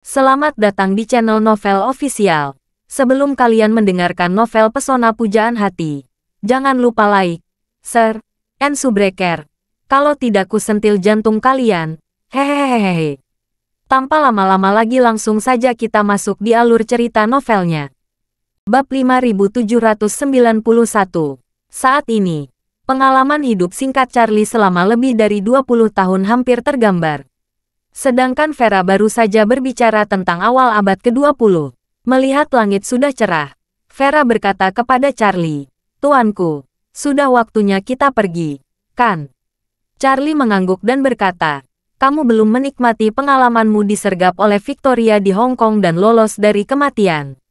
Selamat datang di channel Novel Official. Sebelum kalian mendengarkan novel Pesona Pujaan Hati, jangan lupa like, share, and subscribe. Kalau tidak kusentil jantung kalian. Hehehehe. Tanpa lama-lama lagi langsung saja kita masuk di alur cerita novelnya. Bab 5791. Saat ini, pengalaman hidup singkat Charlie selama lebih dari 20 tahun hampir tergambar. Sedangkan Vera baru saja berbicara tentang awal abad ke-20. Melihat langit sudah cerah, Vera berkata kepada Charlie, "Tuanku, sudah waktunya kita pergi, kan?" Charlie mengangguk dan berkata, "Kamu belum menikmati pengalamanmu disergap oleh Victoria di Hong Kong dan lolos dari kematian."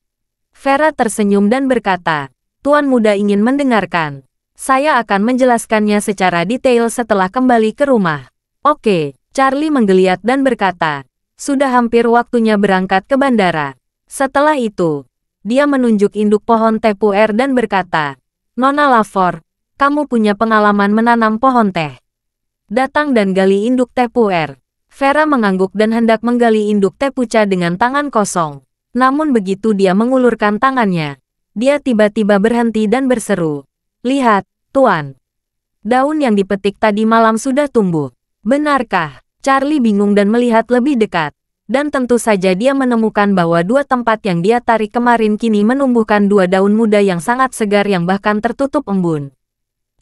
Vera tersenyum dan berkata, "Tuan muda ingin mendengarkan. Saya akan menjelaskannya secara detail setelah kembali ke rumah." "Oke." Charlie menggeliat dan berkata, "Sudah hampir waktunya berangkat ke bandara." Setelah itu, dia menunjuk induk pohon teh puer dan berkata, "Nona Lavor, kamu punya pengalaman menanam pohon teh. Datang dan gali induk teh puer." Vera mengangguk dan hendak menggali induk teh puca dengan tangan kosong. Namun begitu dia mengulurkan tangannya, dia tiba-tiba berhenti dan berseru, "Lihat, Tuan. Daun yang dipetik tadi malam sudah tumbuh." "Benarkah?" Charlie bingung dan melihat lebih dekat. Dan tentu saja dia menemukan bahwa dua tempat yang dia tarik kemarin kini menumbuhkan dua daun muda yang sangat segar yang bahkan tertutup embun.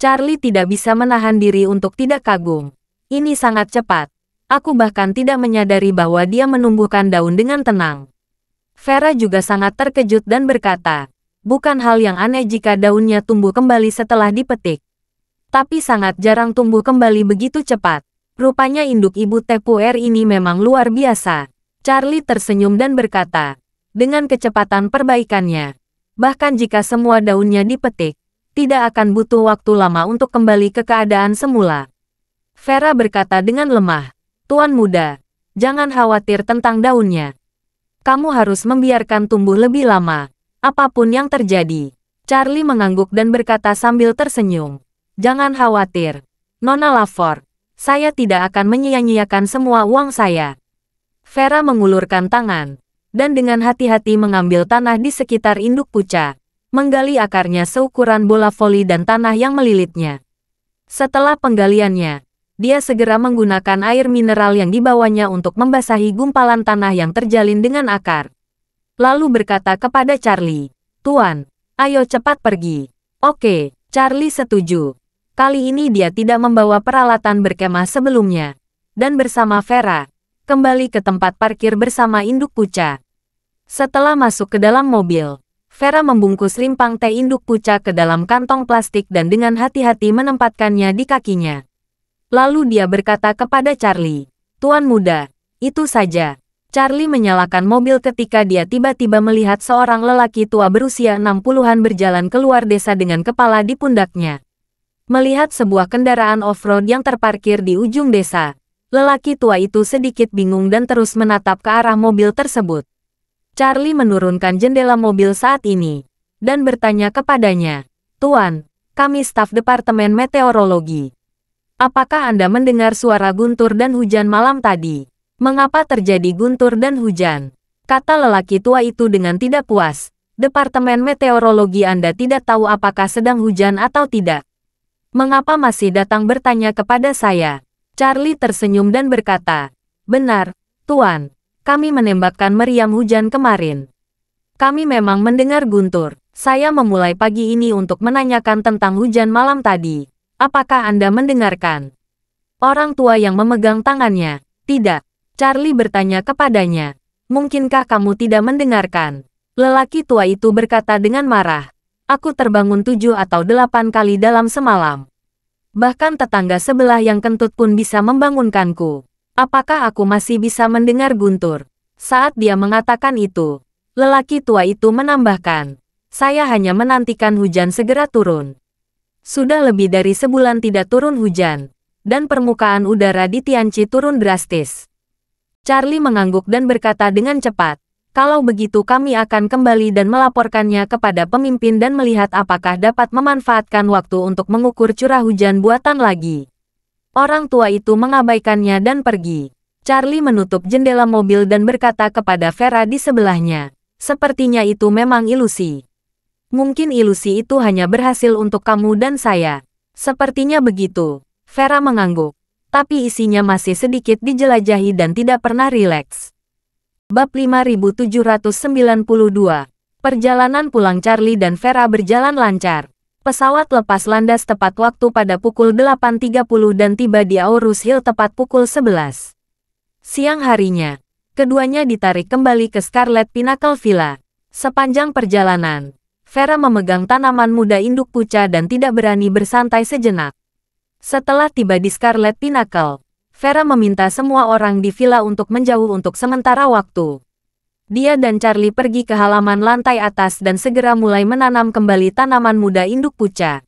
Charlie tidak bisa menahan diri untuk tidak kagum. Ini sangat cepat. Aku bahkan tidak menyadari bahwa dia menumbuhkan daun dengan tenang. Vera juga sangat terkejut dan berkata, "Bukan hal yang aneh jika daunnya tumbuh kembali setelah dipetik. Tapi sangat jarang tumbuh kembali begitu cepat. Rupanya induk ibu teh puer ini memang luar biasa." Charlie tersenyum dan berkata, "Dengan kecepatan perbaikannya, bahkan jika semua daunnya dipetik, tidak akan butuh waktu lama untuk kembali ke keadaan semula." Vera berkata dengan lemah, "Tuan muda, jangan khawatir tentang daunnya. Kamu harus membiarkan tumbuh lebih lama, apapun yang terjadi." Charlie mengangguk dan berkata sambil tersenyum, "Jangan khawatir, Nona Lavor. Saya tidak akan menyia-nyiakan semua uang saya." Vera mengulurkan tangan, dan dengan hati-hati mengambil tanah di sekitar induk puca, menggali akarnya seukuran bola voli dan tanah yang melilitnya. Setelah penggaliannya, dia segera menggunakan air mineral yang dibawanya untuk membasahi gumpalan tanah yang terjalin dengan akar. Lalu berkata kepada Charlie, "Tuan, ayo cepat pergi." "Oke." Charlie setuju. Kali ini dia tidak membawa peralatan berkemah sebelumnya, dan bersama Vera, kembali ke tempat parkir bersama induk puca. Setelah masuk ke dalam mobil, Vera membungkus rimpang teh induk puca ke dalam kantong plastik dan dengan hati-hati menempatkannya di kakinya. Lalu dia berkata kepada Charlie, "Tuan muda, itu saja." Charlie menyalakan mobil ketika dia tiba-tiba melihat seorang lelaki tua berusia 60-an berjalan keluar desa dengan kepala di pundaknya. Melihat sebuah kendaraan off-road yang terparkir di ujung desa, lelaki tua itu sedikit bingung dan terus menatap ke arah mobil tersebut. Charlie menurunkan jendela mobil saat ini, dan bertanya kepadanya, "Tuan, kami staf Departemen Meteorologi. Apakah Anda mendengar suara guntur dan hujan malam tadi?" "Mengapa terjadi guntur dan hujan?" kata lelaki tua itu dengan tidak puas. "Departemen Meteorologi Anda tidak tahu apakah sedang hujan atau tidak? Mengapa masih datang bertanya kepada saya?" Charlie tersenyum dan berkata, "Benar, Tuan. Kami menembakkan meriam hujan kemarin. Kami memang mendengar guntur. Saya memulai pagi ini untuk menanyakan tentang hujan malam tadi. Apakah Anda mendengarkan?" Orang tua yang memegang tangannya, "Tidak." Charlie bertanya kepadanya, "Mungkinkah kamu tidak mendengarkan?" Lelaki tua itu berkata dengan marah, "Aku terbangun 7 atau 8 kali dalam semalam. Bahkan tetangga sebelah yang kentut pun bisa membangunkanku. Apakah aku masih bisa mendengar guntur?" Saat dia mengatakan itu, lelaki tua itu menambahkan, "Saya hanya menantikan hujan segera turun. Sudah lebih dari sebulan tidak turun hujan, dan permukaan udara di Tianqi turun drastis." Charlie mengangguk dan berkata dengan cepat, "Kalau begitu kami akan kembali dan melaporkannya kepada pemimpin dan melihat apakah dapat memanfaatkan waktu untuk mengukur curah hujan buatan lagi." Orang tua itu mengabaikannya dan pergi. Charlie menutup jendela mobil dan berkata kepada Vera di sebelahnya, "Sepertinya itu memang ilusi. Mungkin ilusi itu hanya berhasil untuk kamu dan saya." "Sepertinya begitu." Vera mengangguk. Tapi isinya masih sedikit dijelajahi dan tidak pernah rileks. Bab 5792. Perjalanan pulang Charlie dan Vera berjalan lancar. Pesawat lepas landas tepat waktu pada pukul 8.30 dan tiba di Aurus Hill tepat pukul 11. Siang harinya, keduanya ditarik kembali ke Scarlet Pinnacle Villa. Sepanjang perjalanan, Vera memegang tanaman muda induk puca dan tidak berani bersantai sejenak. Setelah tiba di Scarlet Pinnacle, Vera meminta semua orang di villa untuk menjauh untuk sementara waktu. Dia dan Charlie pergi ke halaman lantai atas dan segera mulai menanam kembali tanaman muda induk puca.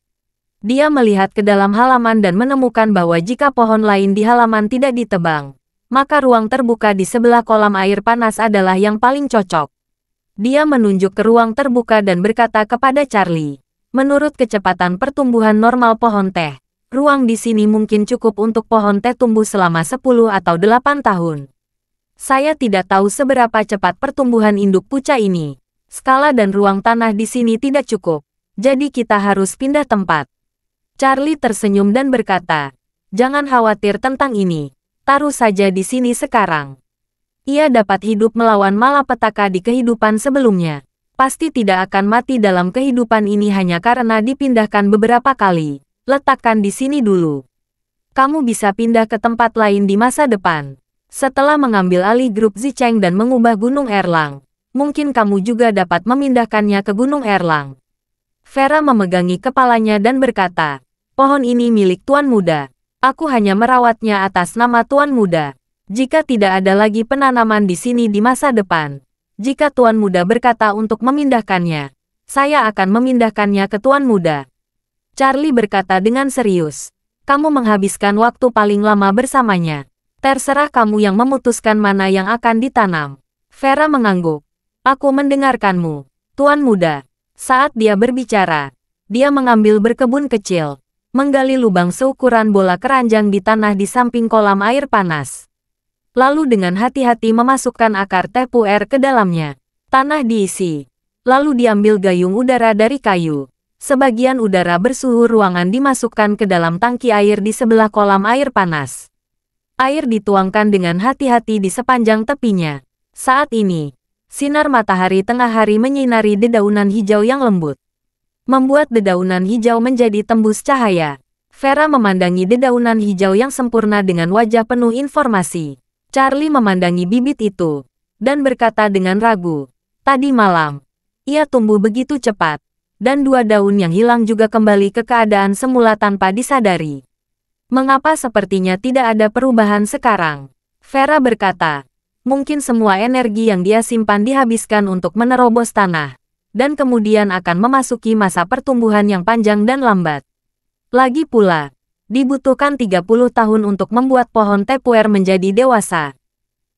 Dia melihat ke dalam halaman dan menemukan bahwa jika pohon lain di halaman tidak ditebang, maka ruang terbuka di sebelah kolam air panas adalah yang paling cocok. Dia menunjuk ke ruang terbuka dan berkata kepada Charlie, "Menurut kecepatan pertumbuhan normal pohon teh, ruang di sini mungkin cukup untuk pohon teh tumbuh selama 10 atau 8 tahun. Saya tidak tahu seberapa cepat pertumbuhan induk puca ini. Skala dan ruang tanah di sini tidak cukup, jadi kita harus pindah tempat." Charlie tersenyum dan berkata, "Jangan khawatir tentang ini. Taruh saja di sini sekarang. Ia dapat hidup melawan malapetaka di kehidupan sebelumnya. Pasti tidak akan mati dalam kehidupan ini hanya karena dipindahkan beberapa kali. Letakkan di sini dulu. Kamu bisa pindah ke tempat lain di masa depan. Setelah mengambil alih grup Zicheng dan mengubah Gunung Erlang, mungkin kamu juga dapat memindahkannya ke Gunung Erlang." Vera memegangi kepalanya dan berkata, "Pohon ini milik Tuan Muda. Aku hanya merawatnya atas nama Tuan Muda. Jika tidak ada lagi penanaman di sini di masa depan, jika Tuan Muda berkata untuk memindahkannya, saya akan memindahkannya ke Tuan Muda." Charlie berkata dengan serius, "Kamu menghabiskan waktu paling lama bersamanya. Terserah kamu yang memutuskan mana yang akan ditanam." Vera mengangguk. "Aku mendengarkanmu, Tuan Muda." Saat dia berbicara, dia mengambil berkebun kecil, menggali lubang seukuran bola keranjang di tanah di samping kolam air panas. Lalu dengan hati-hati memasukkan akar teh puer ke dalamnya. Tanah diisi. Lalu diambil gayung udara dari kayu. Sebagian udara bersuhu ruangan dimasukkan ke dalam tangki air di sebelah kolam air panas. Air dituangkan dengan hati-hati di sepanjang tepinya. Saat ini, sinar matahari tengah hari menyinari dedaunan hijau yang lembut, membuat dedaunan hijau menjadi tembus cahaya. Vera memandangi dedaunan hijau yang sempurna dengan wajah penuh informasi. Charlie memandangi bibit itu, dan berkata dengan ragu, "Tadi malam, ia tumbuh begitu cepat, dan 2 daun yang hilang juga kembali ke keadaan semula tanpa disadari. Mengapa sepertinya tidak ada perubahan sekarang?" Vera berkata, "Mungkin semua energi yang dia simpan dihabiskan untuk menerobos tanah, dan kemudian akan memasuki masa pertumbuhan yang panjang dan lambat. Lagi pula, dibutuhkan 30 tahun untuk membuat pohon teh puer menjadi dewasa."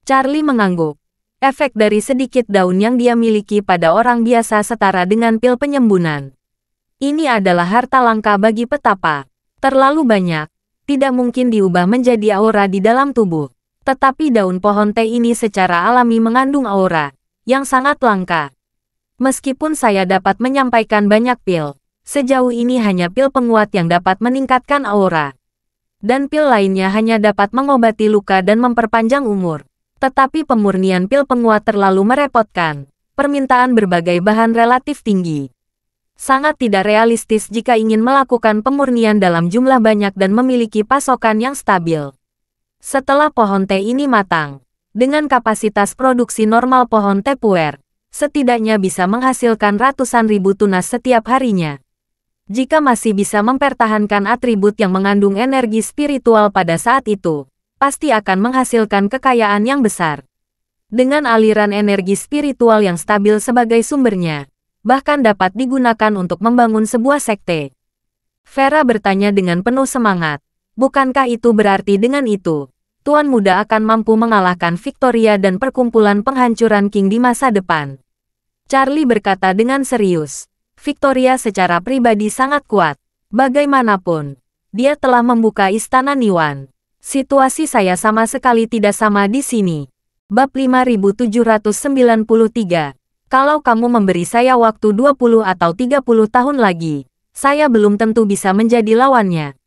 Charlie mengangguk. Efek dari sedikit daun yang dia miliki pada orang biasa setara dengan pil penyembunan. Ini adalah harta langka bagi petapa. Terlalu banyak. Tidak mungkin diubah menjadi aura di dalam tubuh. Tetapi daun pohon teh ini secara alami mengandung aura, yang sangat langka. Meskipun saya dapat menyampaikan banyak pil, sejauh ini hanya pil penguat yang dapat meningkatkan aura. Dan pil lainnya hanya dapat mengobati luka dan memperpanjang umur. Tetapi pemurnian pil penguat terlalu merepotkan. Permintaan berbagai bahan relatif tinggi. Sangat tidak realistis jika ingin melakukan pemurnian dalam jumlah banyak dan memiliki pasokan yang stabil. Setelah pohon teh ini matang, dengan kapasitas produksi normal pohon teh puer, setidaknya bisa menghasilkan ratusan ribu tunas setiap harinya. Jika masih bisa mempertahankan atribut yang mengandung energi spiritual pada saat itu, pasti akan menghasilkan kekayaan yang besar. Dengan aliran energi spiritual yang stabil sebagai sumbernya, bahkan dapat digunakan untuk membangun sebuah sekte. Vera bertanya dengan penuh semangat, "Bukankah itu berarti dengan itu, Tuan Muda akan mampu mengalahkan Victoria dan perkumpulan penghancuran King di masa depan?" Charlie berkata dengan serius, "Victoria secara pribadi sangat kuat. Bagaimanapun, dia telah membuka istana Niwan. Situasi saya sama sekali tidak sama di sini. Bab 5793. Kalau kamu memberi saya waktu 20 atau 30 tahun lagi, saya belum tentu bisa menjadi lawannya.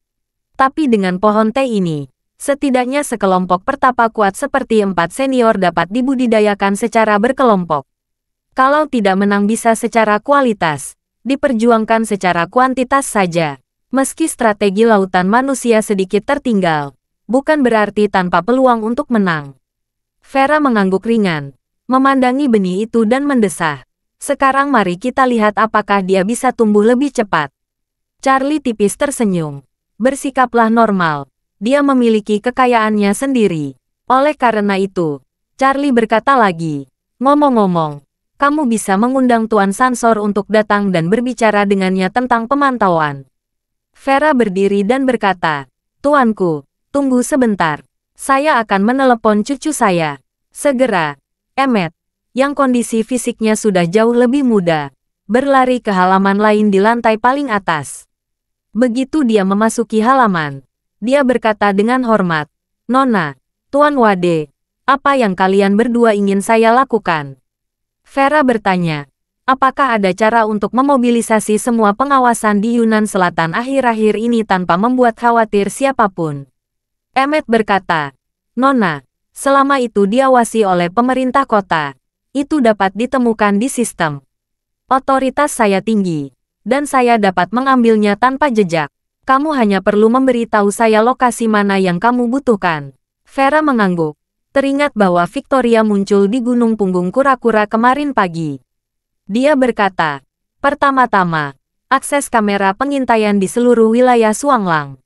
Tapi dengan pohon teh ini, setidaknya sekelompok pertapa kuat seperti 4 senior dapat dibudidayakan secara berkelompok. Kalau tidak menang bisa secara kualitas, diperjuangkan secara kuantitas saja. Meski strategi lautan manusia sedikit tertinggal, bukan berarti tanpa peluang untuk menang. Vera mengangguk ringan, memandangi benih itu dan mendesah. Sekarang mari kita lihat apakah dia bisa tumbuh lebih cepat. Charlie tipis tersenyum. Bersikaplah normal. Dia memiliki kekayaannya sendiri. Oleh karena itu, Charlie berkata lagi, ngomong-ngomong, kamu bisa mengundang Tuan Sansor untuk datang dan berbicara dengannya tentang pemantauan. Vera berdiri dan berkata, Tuanku, tunggu sebentar. Saya akan menelepon cucu saya. Segera. Emmet, yang kondisi fisiknya sudah jauh lebih muda, berlari ke halaman lain di lantai paling atas. Begitu dia memasuki halaman, dia berkata dengan hormat, Nona, Tuan Wade, apa yang kalian berdua ingin saya lakukan? Vera bertanya, apakah ada cara untuk memobilisasi semua pengawasan di Yunan Selatan akhir-akhir ini tanpa membuat khawatir siapapun? Emmet berkata, Nona, selama itu diawasi oleh pemerintah kota, itu dapat ditemukan di sistem. Otoritas saya tinggi, dan saya dapat mengambilnya tanpa jejak. Kamu hanya perlu memberitahu saya lokasi mana yang kamu butuhkan. Vera mengangguk, teringat bahwa Victoria muncul di Gunung Punggung Kura-Kura kemarin pagi. Dia berkata, pertama-tama, akses kamera pengintaian di seluruh wilayah Suanglang.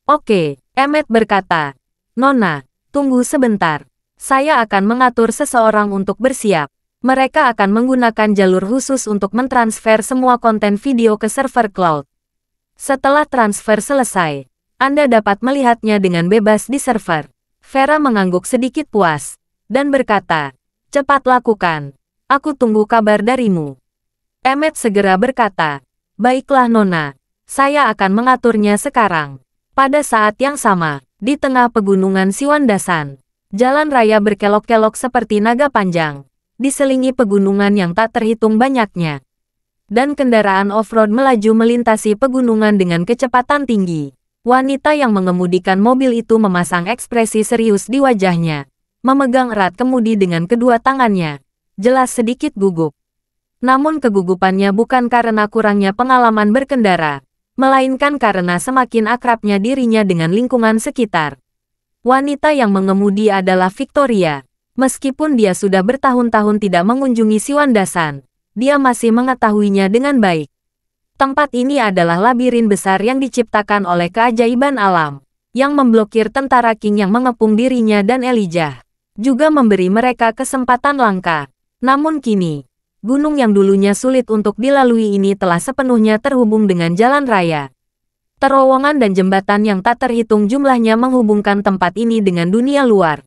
Oke. Emmet berkata, Nona, tunggu sebentar. Saya akan mengatur seseorang untuk bersiap. Mereka akan menggunakan jalur khusus untuk mentransfer semua konten video ke server cloud. Setelah transfer selesai, Anda dapat melihatnya dengan bebas di server. Vera mengangguk sedikit puas, dan berkata, cepat lakukan. Aku tunggu kabar darimu. Emmet segera berkata, baiklah Nona, saya akan mengaturnya sekarang. Pada saat yang sama, di tengah pegunungan Siwandasan, jalan raya berkelok-kelok seperti naga panjang, diselingi pegunungan yang tak terhitung banyaknya. Dan kendaraan off-road melaju melintasi pegunungan dengan kecepatan tinggi. Wanita yang mengemudikan mobil itu memasang ekspresi serius di wajahnya, memegang erat kemudi dengan kedua tangannya, jelas sedikit gugup. Namun kegugupannya bukan karena kurangnya pengalaman berkendara, melainkan karena semakin akrabnya dirinya dengan lingkungan sekitar. Wanita yang mengemudi adalah Victoria. Meskipun dia sudah bertahun-tahun tidak mengunjungi Siwandasan, dia masih mengetahuinya dengan baik. Tempat ini adalah labirin besar yang diciptakan oleh keajaiban alam, yang memblokir tentara King yang mengepung dirinya dan Elijah, juga memberi mereka kesempatan langka. Namun kini, gunung yang dulunya sulit untuk dilalui ini telah sepenuhnya terhubung dengan jalan raya. Terowongan dan jembatan yang tak terhitung jumlahnya menghubungkan tempat ini dengan dunia luar.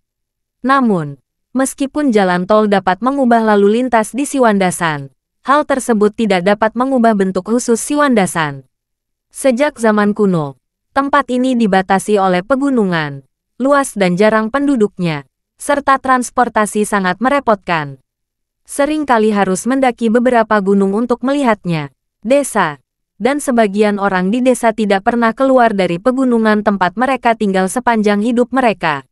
Namun, meskipun jalan tol dapat mengubah lalu lintas di Siwandasan, hal tersebut tidak dapat mengubah bentuk khusus Siwandasan. Sejak zaman kuno, tempat ini dibatasi oleh pegunungan, luas dan jarang penduduknya, serta transportasi sangat merepotkan. Sering kali harus mendaki beberapa gunung untuk melihatnya. Desa, dan sebagian orang di desa tidak pernah keluar dari pegunungan tempat mereka tinggal sepanjang hidup mereka.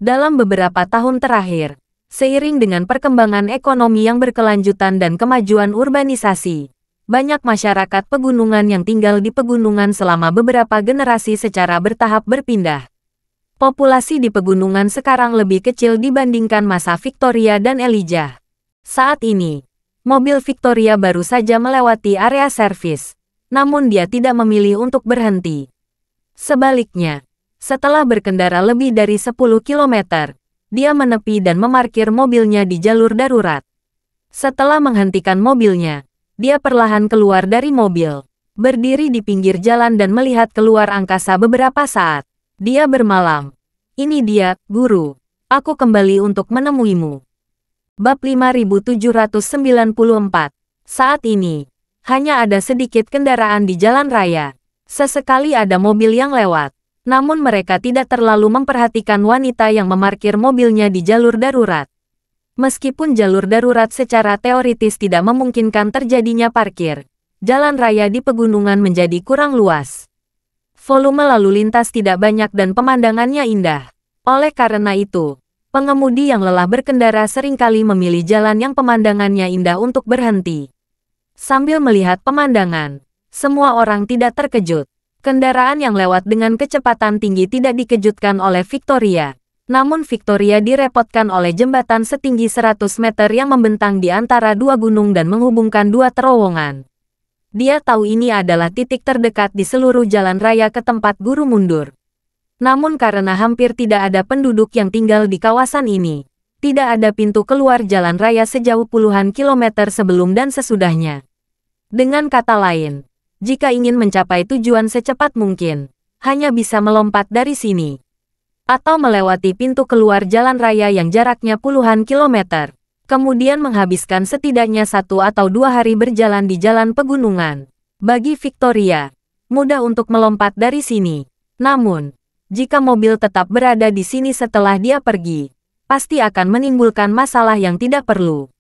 Dalam beberapa tahun terakhir, seiring dengan perkembangan ekonomi yang berkelanjutan dan kemajuan urbanisasi, banyak masyarakat pegunungan yang tinggal di pegunungan selama beberapa generasi secara bertahap berpindah. Populasi di pegunungan sekarang lebih kecil dibandingkan masa Victoria dan Elijah. Saat ini, mobil Victoria baru saja melewati area servis, namun dia tidak memilih untuk berhenti. Sebaliknya, setelah berkendara lebih dari 10 km, dia menepi dan memarkir mobilnya di jalur darurat. Setelah menghentikan mobilnya, dia perlahan keluar dari mobil, berdiri di pinggir jalan dan melihat keluar angkasa beberapa saat. Dia bermalam. Ini dia, guru. Aku kembali untuk menemuimu. Bab 5794. Saat ini, hanya ada sedikit kendaraan di jalan raya. Sesekali ada mobil yang lewat. Namun mereka tidak terlalu memperhatikan wanita yang memarkir mobilnya di jalur darurat. Meskipun jalur darurat secara teoritis tidak memungkinkan terjadinya parkir, jalan raya di pegunungan menjadi kurang luas. Volume lalu lintas tidak banyak dan pemandangannya indah. Oleh karena itu, pengemudi yang lelah berkendara seringkali memilih jalan yang pemandangannya indah untuk berhenti. Sambil melihat pemandangan, semua orang tidak terkejut. Kendaraan yang lewat dengan kecepatan tinggi tidak dikejutkan oleh Victoria. Namun Victoria direpotkan oleh jembatan setinggi 100 meter yang membentang di antara dua gunung dan menghubungkan dua terowongan. Dia tahu ini adalah titik terdekat di seluruh jalan raya ke tempat guru mundur. Namun karena hampir tidak ada penduduk yang tinggal di kawasan ini, tidak ada pintu keluar jalan raya sejauh puluhan kilometer sebelum dan sesudahnya. Dengan kata lain, jika ingin mencapai tujuan secepat mungkin, hanya bisa melompat dari sini. Atau melewati pintu keluar jalan raya yang jaraknya puluhan kilometer. Kemudian menghabiskan setidaknya 1 atau 2 hari berjalan di jalan pegunungan. Bagi Victoria, mudah untuk melompat dari sini. Namun, jika mobil tetap berada di sini setelah dia pergi, pasti akan menimbulkan masalah yang tidak perlu.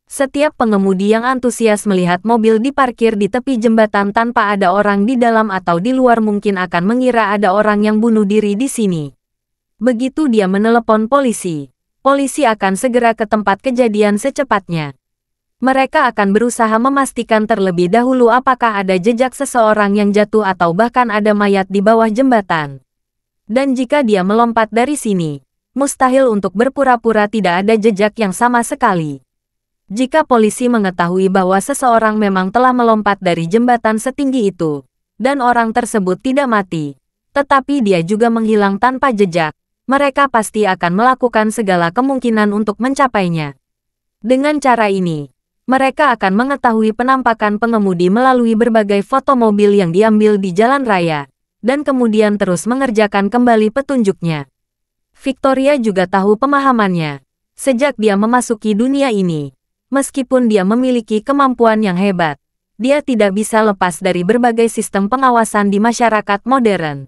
Setiap pengemudi yang antusias melihat mobil diparkir di tepi jembatan tanpa ada orang di dalam atau di luar mungkin akan mengira ada orang yang bunuh diri di sini. Begitu dia menelepon polisi, polisi akan segera ke tempat kejadian secepatnya. Mereka akan berusaha memastikan terlebih dahulu apakah ada jejak seseorang yang jatuh atau bahkan ada mayat di bawah jembatan. Dan jika dia melompat dari sini, mustahil untuk berpura-pura tidak ada jejak yang sama sekali. Jika polisi mengetahui bahwa seseorang memang telah melompat dari jembatan setinggi itu, dan orang tersebut tidak mati, tetapi dia juga menghilang tanpa jejak, mereka pasti akan melakukan segala kemungkinan untuk mencapainya. Dengan cara ini, mereka akan mengetahui penampakan pengemudi melalui berbagai foto mobil yang diambil di jalan raya, dan kemudian terus mengerjakan kembali petunjuknya. Victoria juga tahu pemahamannya. Sejak dia memasuki dunia ini, meskipun dia memiliki kemampuan yang hebat, dia tidak bisa lepas dari berbagai sistem pengawasan di masyarakat modern.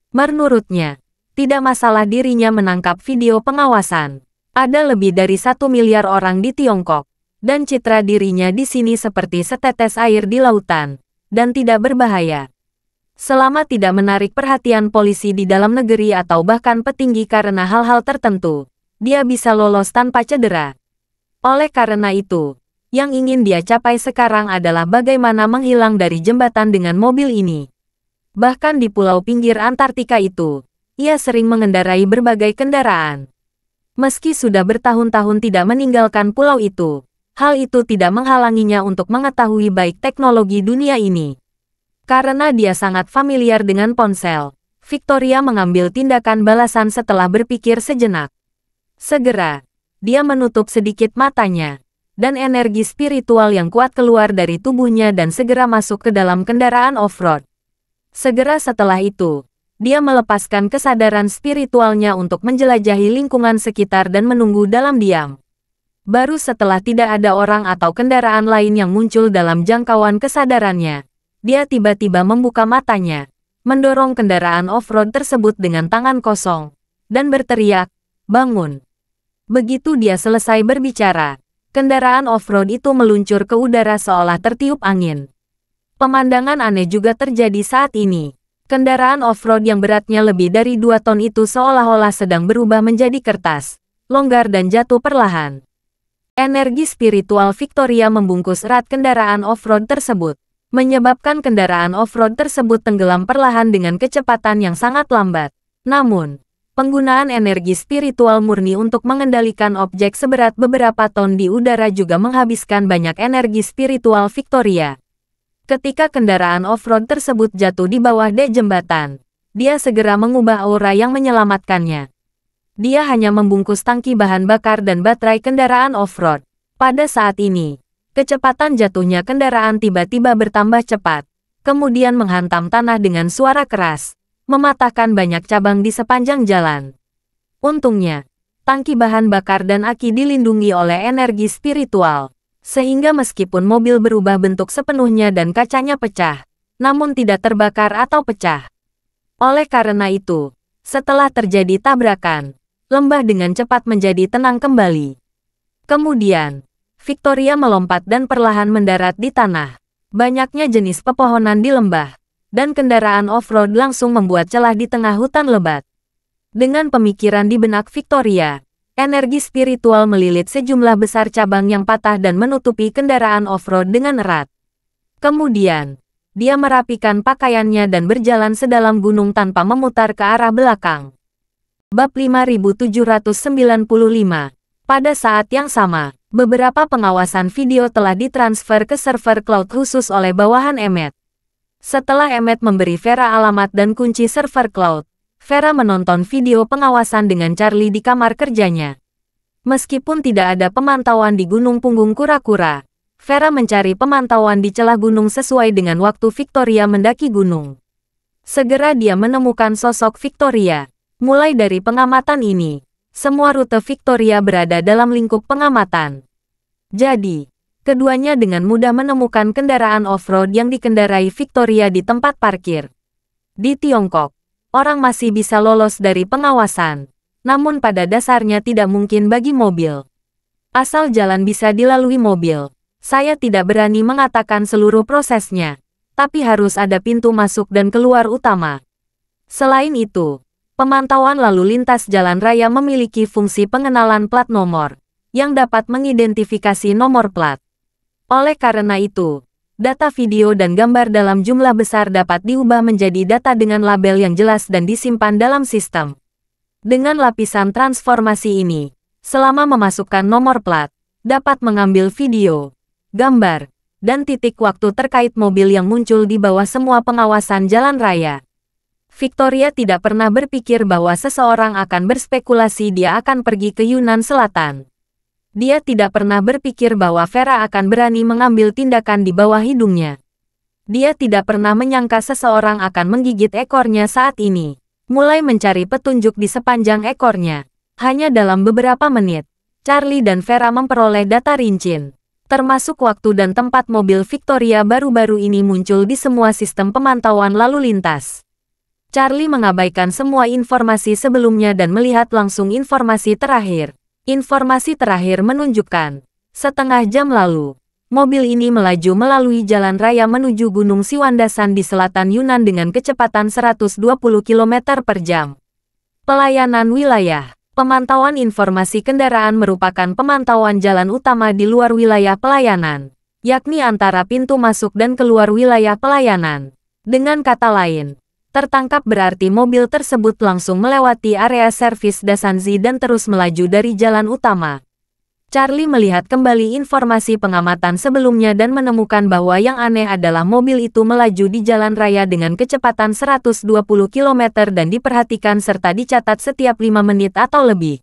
Menurutnya, tidak masalah dirinya menangkap video pengawasan. Ada lebih dari 1 miliar orang di Tiongkok, dan citra dirinya di sini seperti setetes air di lautan, dan tidak berbahaya. Selama tidak menarik perhatian polisi di dalam negeri atau bahkan petinggi karena hal-hal tertentu, dia bisa lolos tanpa cedera. Oleh karena itu, yang ingin dia capai sekarang adalah bagaimana menghilang dari jembatan dengan mobil ini. Bahkan di pulau pinggir Antartika itu, ia sering mengendarai berbagai kendaraan. Meski sudah bertahun-tahun tidak meninggalkan pulau itu, hal itu tidak menghalanginya untuk mengetahui baik teknologi dunia ini. Karena dia sangat familiar dengan ponsel, Victoria mengambil tindakan balasan setelah berpikir sejenak. Segera, dia menutup sedikit matanya, dan energi spiritual yang kuat keluar dari tubuhnya dan segera masuk ke dalam kendaraan off-road. Segera setelah itu, dia melepaskan kesadaran spiritualnya untuk menjelajahi lingkungan sekitar dan menunggu dalam diam. Baru setelah tidak ada orang atau kendaraan lain yang muncul dalam jangkauan kesadarannya, dia tiba-tiba membuka matanya, mendorong kendaraan off-road tersebut dengan tangan kosong, dan berteriak, "Bangun!" Begitu dia selesai berbicara, kendaraan off-road itu meluncur ke udara seolah tertiup angin. Pemandangan aneh juga terjadi saat ini. Kendaraan off-road yang beratnya lebih dari 2 ton itu seolah-olah sedang berubah menjadi kertas, longgar dan jatuh perlahan. Energi spiritual Victoria membungkus erat kendaraan off-road tersebut, menyebabkan kendaraan off-road tersebut tenggelam perlahan dengan kecepatan yang sangat lambat. Namun, penggunaan energi spiritual murni untuk mengendalikan objek seberat beberapa ton di udara juga menghabiskan banyak energi spiritual Victoria. Ketika kendaraan off-road tersebut jatuh di bawah dek jembatan, dia segera mengubah aura yang menyelamatkannya. Dia hanya membungkus tangki bahan bakar dan baterai kendaraan off-road. Pada saat ini, kecepatan jatuhnya kendaraan tiba-tiba bertambah cepat, kemudian menghantam tanah dengan suara keras, mematahkan banyak cabang di sepanjang jalan. Untungnya, tangki bahan bakar dan aki dilindungi oleh energi spiritual, sehingga meskipun mobil berubah bentuk sepenuhnya dan kacanya pecah, namun tidak terbakar atau pecah. Oleh karena itu, setelah terjadi tabrakan, lembah dengan cepat menjadi tenang kembali. Kemudian, Victoria melompat dan perlahan mendarat di tanah. Banyaknya jenis pepohonan di lembah, dan kendaraan off-road langsung membuat celah di tengah hutan lebat. Dengan pemikiran di benak Victoria, energi spiritual melilit sejumlah besar cabang yang patah dan menutupi kendaraan off-road dengan erat. Kemudian, dia merapikan pakaiannya dan berjalan sedalam gunung tanpa memutar ke arah belakang. Bab 5795. Pada saat yang sama, beberapa pengawasan video telah ditransfer ke server cloud khusus oleh bawahan Emmet. Setelah Emmet memberi Vera alamat dan kunci server cloud, Vera menonton video pengawasan dengan Charlie di kamar kerjanya. Meskipun tidak ada pemantauan di Gunung Punggung Kura-Kura, Vera mencari pemantauan di celah gunung sesuai dengan waktu Victoria mendaki gunung. Segera dia menemukan sosok Victoria. Mulai dari pengamatan ini, semua rute Victoria berada dalam lingkup pengamatan. Jadi, keduanya dengan mudah menemukan kendaraan off-road yang dikendarai Victoria di tempat parkir. Di Tiongkok, orang masih bisa lolos dari pengawasan, namun pada dasarnya tidak mungkin bagi mobil. Asal jalan bisa dilalui mobil, saya tidak berani mengatakan seluruh prosesnya, tapi harus ada pintu masuk dan keluar utama. Selain itu, pemantauan lalu lintas jalan raya memiliki fungsi pengenalan plat nomor, yang dapat mengidentifikasi nomor plat. Oleh karena itu, data video dan gambar dalam jumlah besar dapat diubah menjadi data dengan label yang jelas dan disimpan dalam sistem. Dengan lapisan transformasi ini, selama memasukkan nomor plat, dapat mengambil video, gambar, dan titik waktu terkait mobil yang muncul di bawah semua pengawasan jalan raya. Victoria tidak pernah berpikir bahwa seseorang akan berspekulasi dia akan pergi ke Yunnan Selatan. Dia tidak pernah berpikir bahwa Vera akan berani mengambil tindakan di bawah hidungnya. Dia tidak pernah menyangka seseorang akan menggigit ekornya saat ini. Mulai mencari petunjuk di sepanjang ekornya. Hanya dalam beberapa menit, Charlie dan Vera memperoleh data rinci, termasuk waktu dan tempat mobil Victoria baru-baru ini muncul di semua sistem pemantauan lalu lintas. Charlie mengabaikan semua informasi sebelumnya dan melihat langsung informasi terakhir. Informasi terakhir menunjukkan, setengah jam lalu, mobil ini melaju melalui jalan raya menuju Gunung Siwandasan di selatan Yunnan dengan kecepatan 120 km per jam. Pelayanan wilayah. Pemantauan informasi kendaraan merupakan pemantauan jalan utama di luar wilayah pelayanan, yakni antara pintu masuk dan keluar wilayah pelayanan. Dengan kata lain, tertangkap berarti mobil tersebut langsung melewati area servis Dasanzi dan terus melaju dari jalan utama. Charlie melihat kembali informasi pengamatan sebelumnya dan menemukan bahwa yang aneh adalah mobil itu melaju di jalan raya dengan kecepatan 120 km dan diperhatikan serta dicatat setiap 5 menit atau lebih.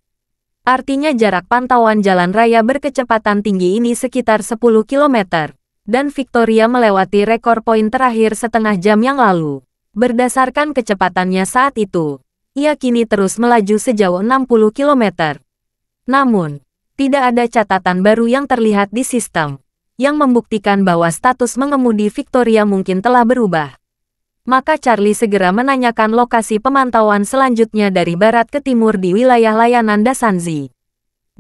Artinya jarak pantauan jalan raya berkecepatan tinggi ini sekitar 10 km. Dan Victoria melewati rekor poin terakhir setengah jam yang lalu. Berdasarkan kecepatannya saat itu, ia kini terus melaju sejauh 60 km. Namun, tidak ada catatan baru yang terlihat di sistem, yang membuktikan bahwa status mengemudi Victoria mungkin telah berubah. Maka Charlie segera menanyakan lokasi pemantauan selanjutnya dari barat ke timur di wilayah layanan Dasanzi.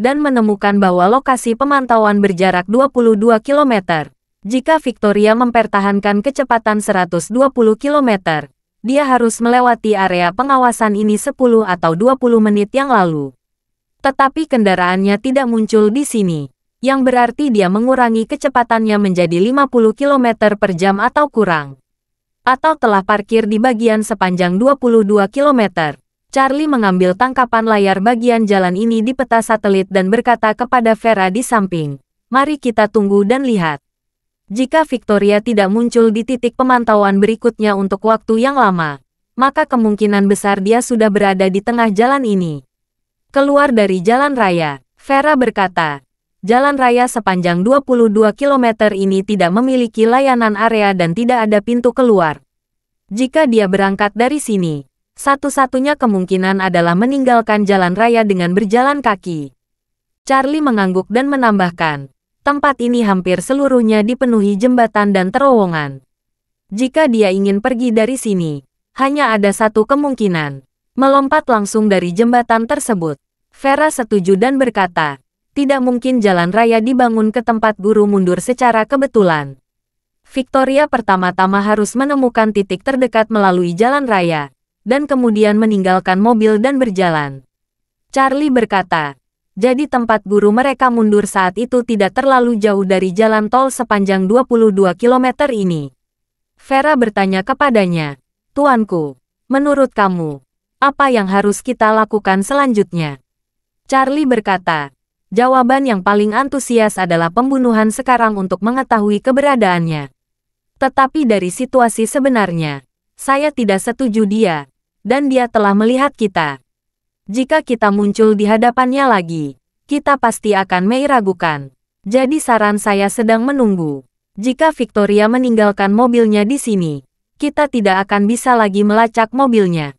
Dan menemukan bahwa lokasi pemantauan berjarak 22 km. Jika Victoria mempertahankan kecepatan 120 km, dia harus melewati area pengawasan ini 10 atau 20 menit yang lalu. Tetapi kendaraannya tidak muncul di sini, yang berarti dia mengurangi kecepatannya menjadi 50 km per jam atau kurang. Atau telah parkir di bagian sepanjang 22 km. Charlie mengambil tangkapan layar bagian jalan ini di peta satelit dan berkata kepada Vera di samping, "Mari kita tunggu dan lihat." Jika Victoria tidak muncul di titik pemantauan berikutnya untuk waktu yang lama, maka kemungkinan besar dia sudah berada di tengah jalan ini. Keluar dari jalan raya, Vera berkata, jalan raya sepanjang 22 km ini tidak memiliki layanan area dan tidak ada pintu keluar. Jika dia berangkat dari sini, satu-satunya kemungkinan adalah meninggalkan jalan raya dengan berjalan kaki. Charlie mengangguk dan menambahkan, tempat ini hampir seluruhnya dipenuhi jembatan dan terowongan. Jika dia ingin pergi dari sini, Hanya ada satu kemungkinan. Melompat langsung dari jembatan tersebut. Vera setuju dan berkata, tidak mungkin jalan raya dibangun ke tempat guru mundur secara kebetulan. Victoria pertama-tama harus menemukan titik terdekat melalui jalan raya, dan kemudian meninggalkan mobil dan berjalan. Charlie berkata, jadi tempat guru mereka mundur saat itu tidak terlalu jauh dari jalan tol sepanjang 22 km ini. Vera bertanya kepadanya, Tuanku, menurut kamu, apa yang harus kita lakukan selanjutnya? Charlie berkata, jawaban yang paling antusias adalah pembunuhan sekarang untuk mengetahui keberadaannya. Tetapi dari situasi sebenarnya, saya tidak setuju dia, dan dia telah melihat kita. Jika kita muncul di hadapannya lagi, kita pasti akan meragukan. Jadi saran saya sedang menunggu. Jika Victoria meninggalkan mobilnya di sini, kita tidak akan bisa lagi melacak mobilnya.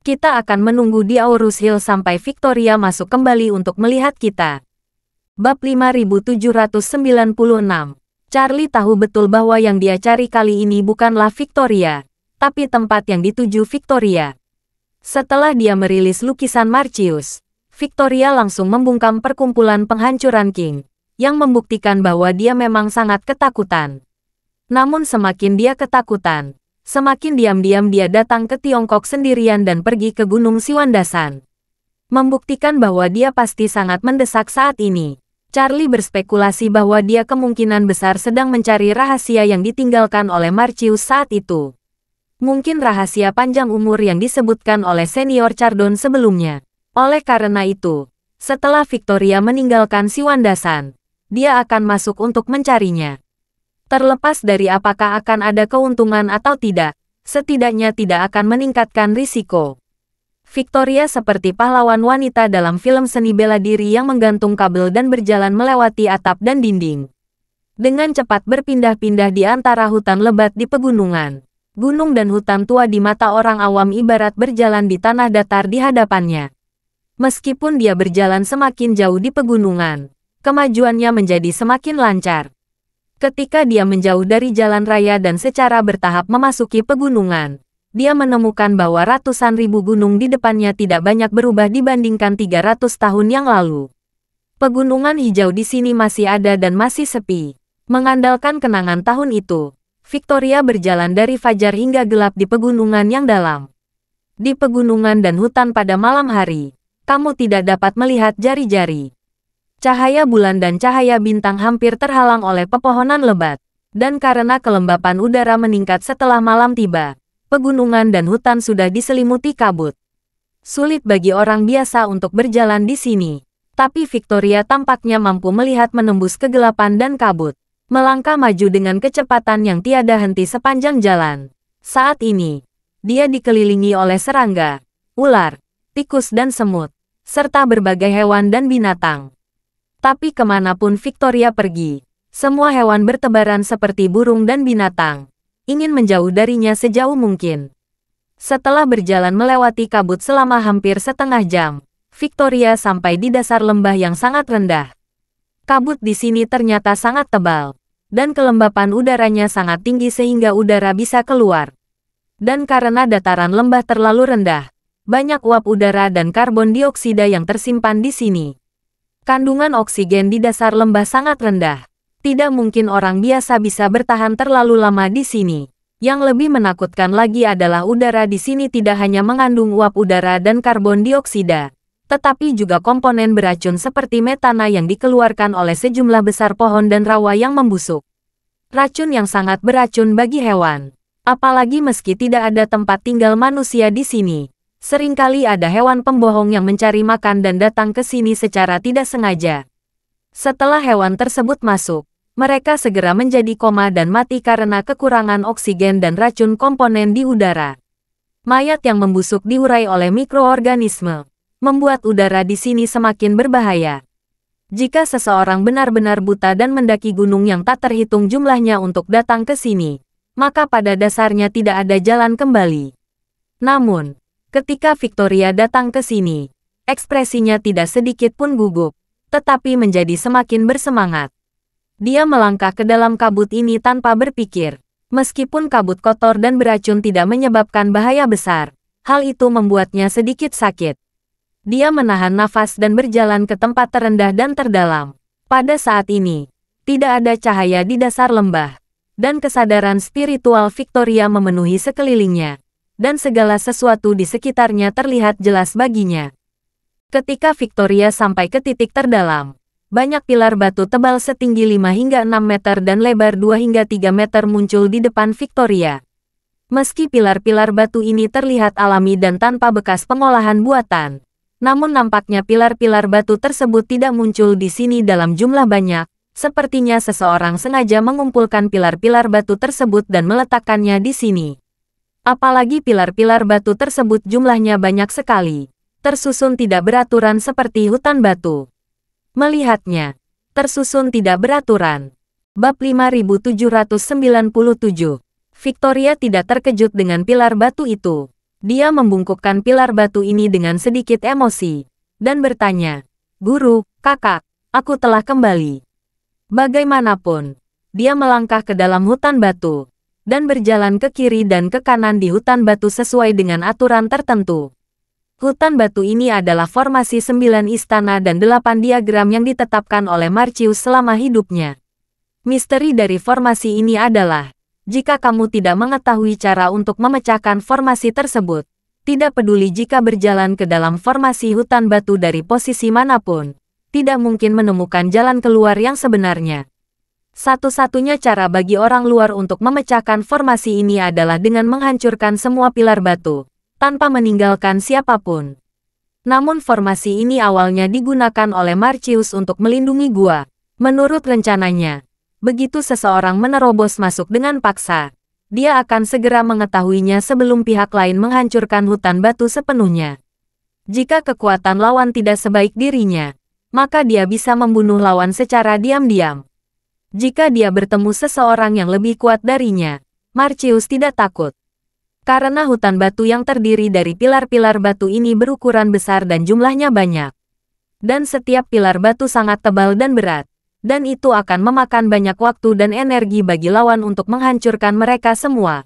Kita akan menunggu di Aurus Hill sampai Victoria masuk kembali untuk melihat kita. Bab 5796. Charlie tahu betul bahwa yang dia cari kali ini bukanlah Victoria, tapi tempat yang dituju Victoria. Setelah dia merilis lukisan Marcius, Victoria langsung membungkam perkumpulan penghancuran King, yang membuktikan bahwa dia memang sangat ketakutan. Namun semakin dia ketakutan, semakin diam-diam dia datang ke Tiongkok sendirian dan pergi ke Gunung Siwandasan. Membuktikan bahwa dia pasti sangat mendesak saat ini. Charlie berspekulasi bahwa dia kemungkinan besar sedang mencari rahasia yang ditinggalkan oleh Marcius saat itu. Mungkin rahasia panjang umur yang disebutkan oleh senior Chardon sebelumnya. Oleh karena itu, setelah Victoria meninggalkan Siwandasan, dia akan masuk untuk mencarinya. Terlepas dari apakah akan ada keuntungan atau tidak, setidaknya tidak akan meningkatkan risiko. Victoria seperti pahlawan wanita dalam film seni bela diri yang menggantung kabel dan berjalan melewati atap dan dinding. Dengan cepat berpindah-pindah di antara hutan lebat di pegunungan. Gunung dan hutan tua di mata orang awam ibarat berjalan di tanah datar di hadapannya. Meskipun dia berjalan semakin jauh di pegunungan, kemajuannya menjadi semakin lancar. Ketika dia menjauh dari jalan raya dan secara bertahap memasuki pegunungan, dia menemukan bahwa ratusan ribu gunung di depannya tidak banyak berubah dibandingkan 300 tahun yang lalu. Pegunungan hijau di sini masih ada dan masih sepi. Mengandalkan kenangan tahun itu, Victoria berjalan dari fajar hingga gelap di pegunungan yang dalam. Di pegunungan dan hutan pada malam hari, kamu tidak dapat melihat jari-jari. Cahaya bulan dan cahaya bintang hampir terhalang oleh pepohonan lebat. Dan karena kelembapan udara meningkat setelah malam tiba, pegunungan dan hutan sudah diselimuti kabut. Sulit bagi orang biasa untuk berjalan di sini. Tapi Victoria tampaknya mampu melihat menembus kegelapan dan kabut. Melangkah maju dengan kecepatan yang tiada henti sepanjang jalan. Saat ini, dia dikelilingi oleh serangga, ular, tikus dan semut, serta berbagai hewan dan binatang. Tapi kemanapun Victoria pergi, semua hewan bertebaran seperti burung dan binatang, ingin menjauh darinya sejauh mungkin. Setelah berjalan melewati kabut selama hampir setengah jam, Victoria sampai di dasar lembah yang sangat rendah. Kabut di sini ternyata sangat tebal, dan kelembapan udaranya sangat tinggi sehingga udara bisa keluar. Dan karena dataran lembah terlalu rendah, banyak uap udara dan karbon dioksida yang tersimpan di sini. Kandungan oksigen di dasar lembah sangat rendah. Tidak mungkin orang biasa bisa bertahan terlalu lama di sini. Yang lebih menakutkan lagi adalah udara di sini tidak hanya mengandung uap udara dan karbon dioksida, tetapi juga komponen beracun seperti metana yang dikeluarkan oleh sejumlah besar pohon dan rawa yang membusuk. Racun yang sangat beracun bagi hewan. Apalagi meski tidak ada tempat tinggal manusia di sini. Seringkali ada hewan pembohong yang mencari makan dan datang ke sini secara tidak sengaja. Setelah hewan tersebut masuk, mereka segera menjadi koma dan mati karena kekurangan oksigen dan racun komponen di udara. Mayat yang membusuk diurai oleh mikroorganisme, membuat udara di sini semakin berbahaya. Jika seseorang benar-benar buta dan mendaki gunung yang tak terhitung jumlahnya untuk datang ke sini, maka pada dasarnya tidak ada jalan kembali. Namun, ketika Victoria datang ke sini, ekspresinya tidak sedikit pun gugup, tetapi menjadi semakin bersemangat. Dia melangkah ke dalam kabut ini tanpa berpikir. Meskipun kabut kotor dan beracun tidak menyebabkan bahaya besar, hal itu membuatnya sedikit sakit. Dia menahan nafas dan berjalan ke tempat terendah dan terdalam. Pada saat ini, tidak ada cahaya di dasar lembah, dan kesadaran spiritual Victoria memenuhi sekelilingnya, dan segala sesuatu di sekitarnya terlihat jelas baginya. Ketika Victoria sampai ke titik terdalam, banyak pilar batu tebal setinggi 5 hingga 6 meter dan lebar 2 hingga 3 meter muncul di depan Victoria. Meski pilar-pilar batu ini terlihat alami dan tanpa bekas pengolahan buatan, namun nampaknya pilar-pilar batu tersebut tidak muncul di sini dalam jumlah banyak, sepertinya seseorang sengaja mengumpulkan pilar-pilar batu tersebut dan meletakkannya di sini. Apalagi pilar-pilar batu tersebut jumlahnya banyak sekali, tersusun tidak beraturan seperti hutan batu. Melihatnya, tersusun tidak beraturan. Bab 5797. Victoria tidak terkejut dengan pilar batu itu. Dia membungkukkan pilar batu ini dengan sedikit emosi, dan bertanya, "Guru, kakak, aku telah kembali." Bagaimanapun, dia melangkah ke dalam hutan batu, dan berjalan ke kiri dan ke kanan di hutan batu sesuai dengan aturan tertentu. Hutan batu ini adalah formasi 9 istana dan 8 diagram yang ditetapkan oleh Marcius selama hidupnya. Misteri dari formasi ini adalah, jika kamu tidak mengetahui cara untuk memecahkan formasi tersebut, tidak peduli jika berjalan ke dalam formasi hutan batu dari posisi manapun, tidak mungkin menemukan jalan keluar yang sebenarnya. Satu-satunya cara bagi orang luar untuk memecahkan formasi ini adalah dengan menghancurkan semua pilar batu, tanpa meninggalkan siapapun. Namun formasi ini awalnya digunakan oleh Marcius untuk melindungi gua. Menurut rencananya, begitu seseorang menerobos masuk dengan paksa, dia akan segera mengetahuinya sebelum pihak lain menghancurkan hutan batu sepenuhnya. Jika kekuatan lawan tidak sebaik dirinya, maka dia bisa membunuh lawan secara diam-diam. Jika dia bertemu seseorang yang lebih kuat darinya, Marcius tidak takut. Karena hutan batu yang terdiri dari pilar-pilar batu ini berukuran besar dan jumlahnya banyak. Dan setiap pilar batu sangat tebal dan berat, dan itu akan memakan banyak waktu dan energi bagi lawan untuk menghancurkan mereka semua.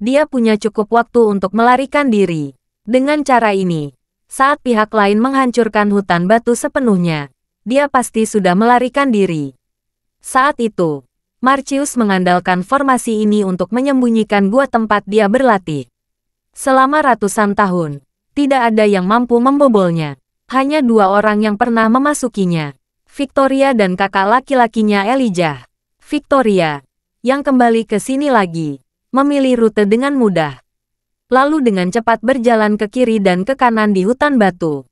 Dia punya cukup waktu untuk melarikan diri. Dengan cara ini, saat pihak lain menghancurkan hutan batu sepenuhnya, dia pasti sudah melarikan diri. Saat itu, Marcius mengandalkan formasi ini untuk menyembunyikan gua tempat dia berlatih. Selama ratusan tahun, tidak ada yang mampu membobolnya. Hanya 2 orang yang pernah memasukinya, Victoria dan kakak laki-lakinya Elijah. Victoria, yang kembali ke sini lagi, memilih rute dengan mudah. Lalu dengan cepat berjalan ke kiri dan ke kanan di hutan batu.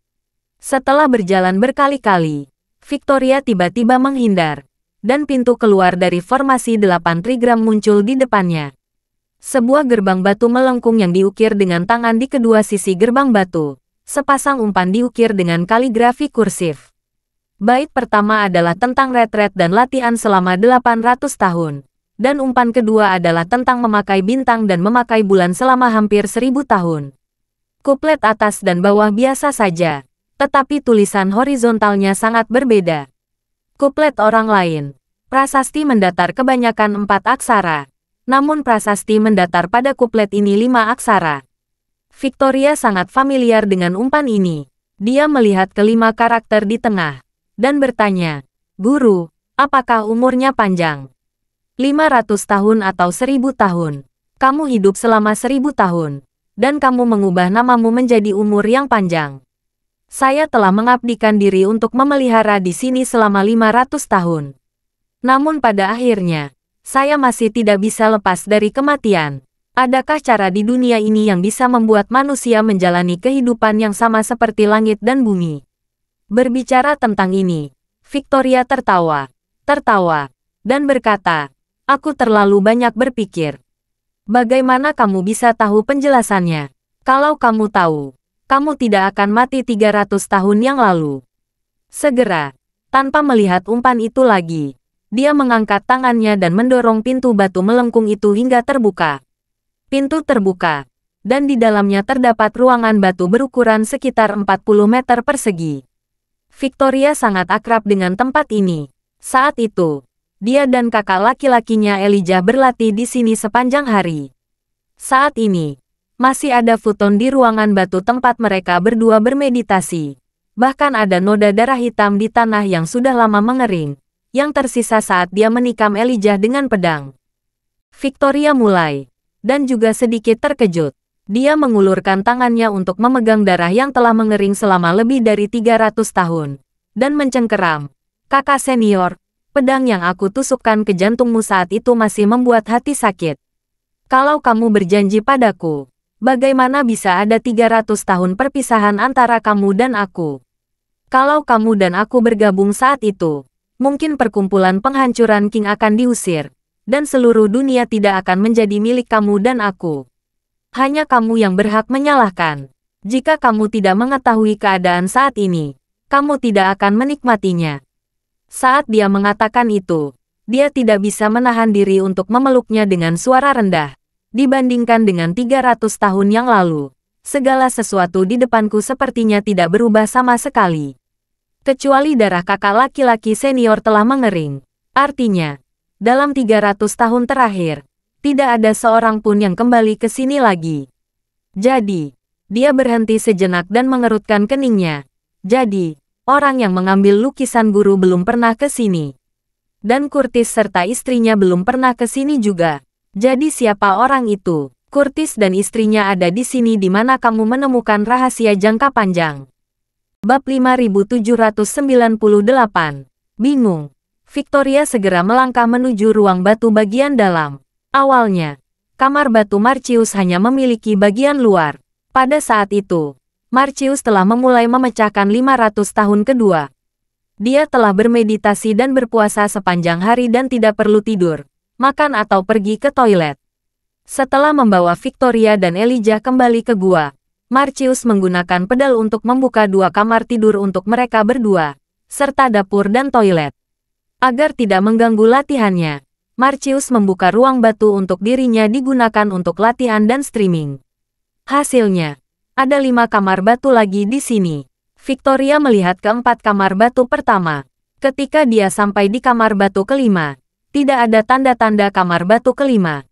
Setelah berjalan berkali-kali, Victoria tiba-tiba menghindar, dan pintu keluar dari formasi 8 trigram muncul di depannya. Sebuah gerbang batu melengkung yang diukir dengan tangan di kedua sisi gerbang batu. Sepasang umpan diukir dengan kaligrafi kursif. Bait pertama adalah tentang retret dan latihan selama 800 tahun. Dan umpan kedua adalah tentang memakai bintang dan memakai bulan selama hampir 1000 tahun. Kuplet atas dan bawah biasa saja, tetapi tulisan horizontalnya sangat berbeda. Kuplet orang lain. Prasasti mendatar kebanyakan 4 aksara. Namun prasasti mendatar pada kuplet ini 5 aksara. Victoria sangat familiar dengan umpan ini. Dia melihat kelima karakter di tengah, dan bertanya, "Guru, apakah umurnya panjang? 500 tahun atau 1000 tahun? Kamu hidup selama 1000 tahun, dan kamu mengubah namamu menjadi umur yang panjang. Saya telah mengabdikan diri untuk memelihara di sini selama 500 tahun. Namun pada akhirnya, saya masih tidak bisa lepas dari kematian. Adakah cara di dunia ini yang bisa membuat manusia menjalani kehidupan yang sama seperti langit dan bumi?" Berbicara tentang ini, Victoria tertawa, dan berkata, "Aku terlalu banyak berpikir. Bagaimana kamu bisa tahu penjelasannya? Kalau kamu tahu, kamu tidak akan mati 300 tahun yang lalu." Segera, tanpa melihat umpan itu lagi, dia mengangkat tangannya dan mendorong pintu batu melengkung itu hingga terbuka. Pintu terbuka, dan di dalamnya terdapat ruangan batu berukuran sekitar 40 meter persegi. Victoria sangat akrab dengan tempat ini. Saat itu, dia dan kakak laki-lakinya Elijah berlatih di sini sepanjang hari. Saat ini, masih ada futon di ruangan batu tempat mereka berdua bermeditasi. Bahkan ada noda darah hitam di tanah yang sudah lama mengering, yang tersisa saat dia menikam Elijah dengan pedang. Victoria mulai, dan juga sedikit terkejut. Dia mengulurkan tangannya untuk memegang darah yang telah mengering selama lebih dari 300 tahun, dan mencengkeram. Kakak senior, pedang yang aku tusukkan ke jantungmu saat itu masih membuat hati sakit. Kalau kamu berjanji padaku, bagaimana bisa ada 300 tahun perpisahan antara kamu dan aku? Kalau kamu dan aku bergabung saat itu, mungkin perkumpulan penghancuran King akan diusir, dan seluruh dunia tidak akan menjadi milik kamu dan aku. Hanya kamu yang berhak menyalahkan. Jika kamu tidak mengetahui keadaan saat ini, kamu tidak akan menikmatinya. Saat dia mengatakan itu, dia tidak bisa menahan diri untuk memeluknya dengan suara rendah. Dibandingkan dengan 300 tahun yang lalu, segala sesuatu di depanku sepertinya tidak berubah sama sekali. Kecuali darah kakak laki-laki senior telah mengering. Artinya, dalam 300 tahun terakhir, tidak ada seorang pun yang kembali ke sini lagi. Jadi, dia berhenti sejenak dan mengerutkan keningnya. Jadi, orang yang mengambil lukisan guru belum pernah ke sini. Dan Curtis serta istrinya belum pernah ke sini juga. Jadi siapa orang itu? Curtis dan istrinya ada di sini di mana kamu menemukan rahasia jangka panjang. Bab 5798. Bingung. Victoria segera melangkah menuju ruang batu bagian dalam. Awalnya, kamar batu Marcius hanya memiliki bagian luar. Pada saat itu, Marcius telah memulai memecahkan 500 tahun kedua. Dia telah bermeditasi dan berpuasa sepanjang hari dan tidak perlu tidur, makan atau pergi ke toilet. Setelah membawa Victoria dan Elijah kembali ke gua, Marcius menggunakan pedal untuk membuka 2 kamar tidur untuk mereka berdua, serta dapur dan toilet. Agar tidak mengganggu latihannya, Marcius membuka ruang batu untuk dirinya digunakan untuk latihan dan streaming. Hasilnya, ada 5 kamar batu lagi di sini. Victoria melihat keempat kamar batu pertama. Ketika dia sampai di kamar batu kelima, tidak ada tanda-tanda kamar batu kelima.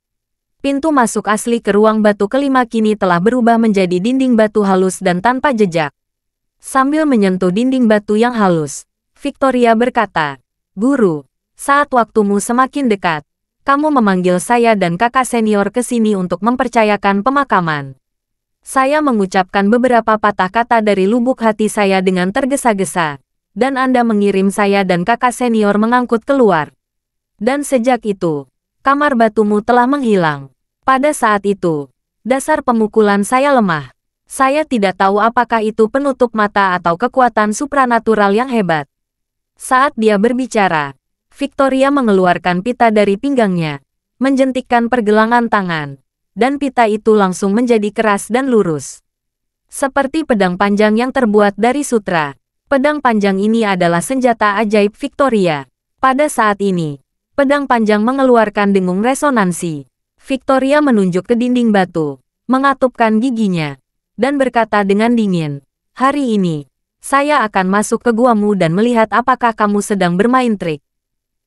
Pintu masuk asli ke ruang batu kelima kini telah berubah menjadi dinding batu halus dan tanpa jejak. Sambil menyentuh dinding batu yang halus, Victoria berkata, "Guru, saat waktumu semakin dekat, kamu memanggil saya dan kakak senior ke sini untuk mempercayakan pemakaman." Saya mengucapkan beberapa patah kata dari lubuk hati saya dengan tergesa-gesa, dan Anda mengirim saya dan kakak senior mengangkut keluar. Dan sejak itu, kamar batumu telah menghilang. Pada saat itu, dasar pemukulan saya lemah. Saya tidak tahu apakah itu penutup mata atau kekuatan supranatural yang hebat. Saat dia berbicara, Victoria mengeluarkan pita dari pinggangnya, menjentikkan pergelangan tangan, dan pita itu langsung menjadi keras dan lurus. Seperti pedang panjang yang terbuat dari sutra, pedang panjang ini adalah senjata ajaib Victoria. Pada saat ini, pedang panjang mengeluarkan dengung resonansi. Victoria menunjuk ke dinding batu, mengatupkan giginya, dan berkata dengan dingin, "Hari ini, saya akan masuk ke guamu dan melihat apakah kamu sedang bermain trik."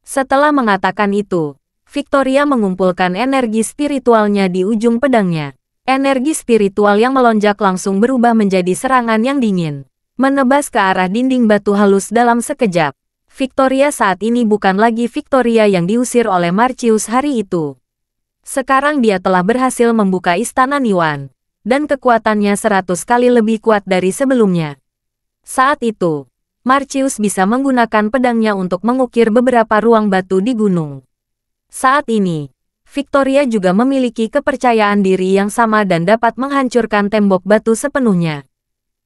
Setelah mengatakan itu, Victoria mengumpulkan energi spiritualnya di ujung pedangnya. Energi spiritual yang melonjak langsung berubah menjadi serangan yang dingin, menebas ke arah dinding batu halus dalam sekejap. Victoria saat ini bukan lagi Victoria yang diusir oleh Marcius hari itu. Sekarang dia telah berhasil membuka istana Niwan, dan kekuatannya 100 kali lebih kuat dari sebelumnya. Saat itu, Marcius bisa menggunakan pedangnya untuk mengukir beberapa ruang batu di gunung. Saat ini, Victoria juga memiliki kepercayaan diri yang sama dan dapat menghancurkan tembok batu sepenuhnya.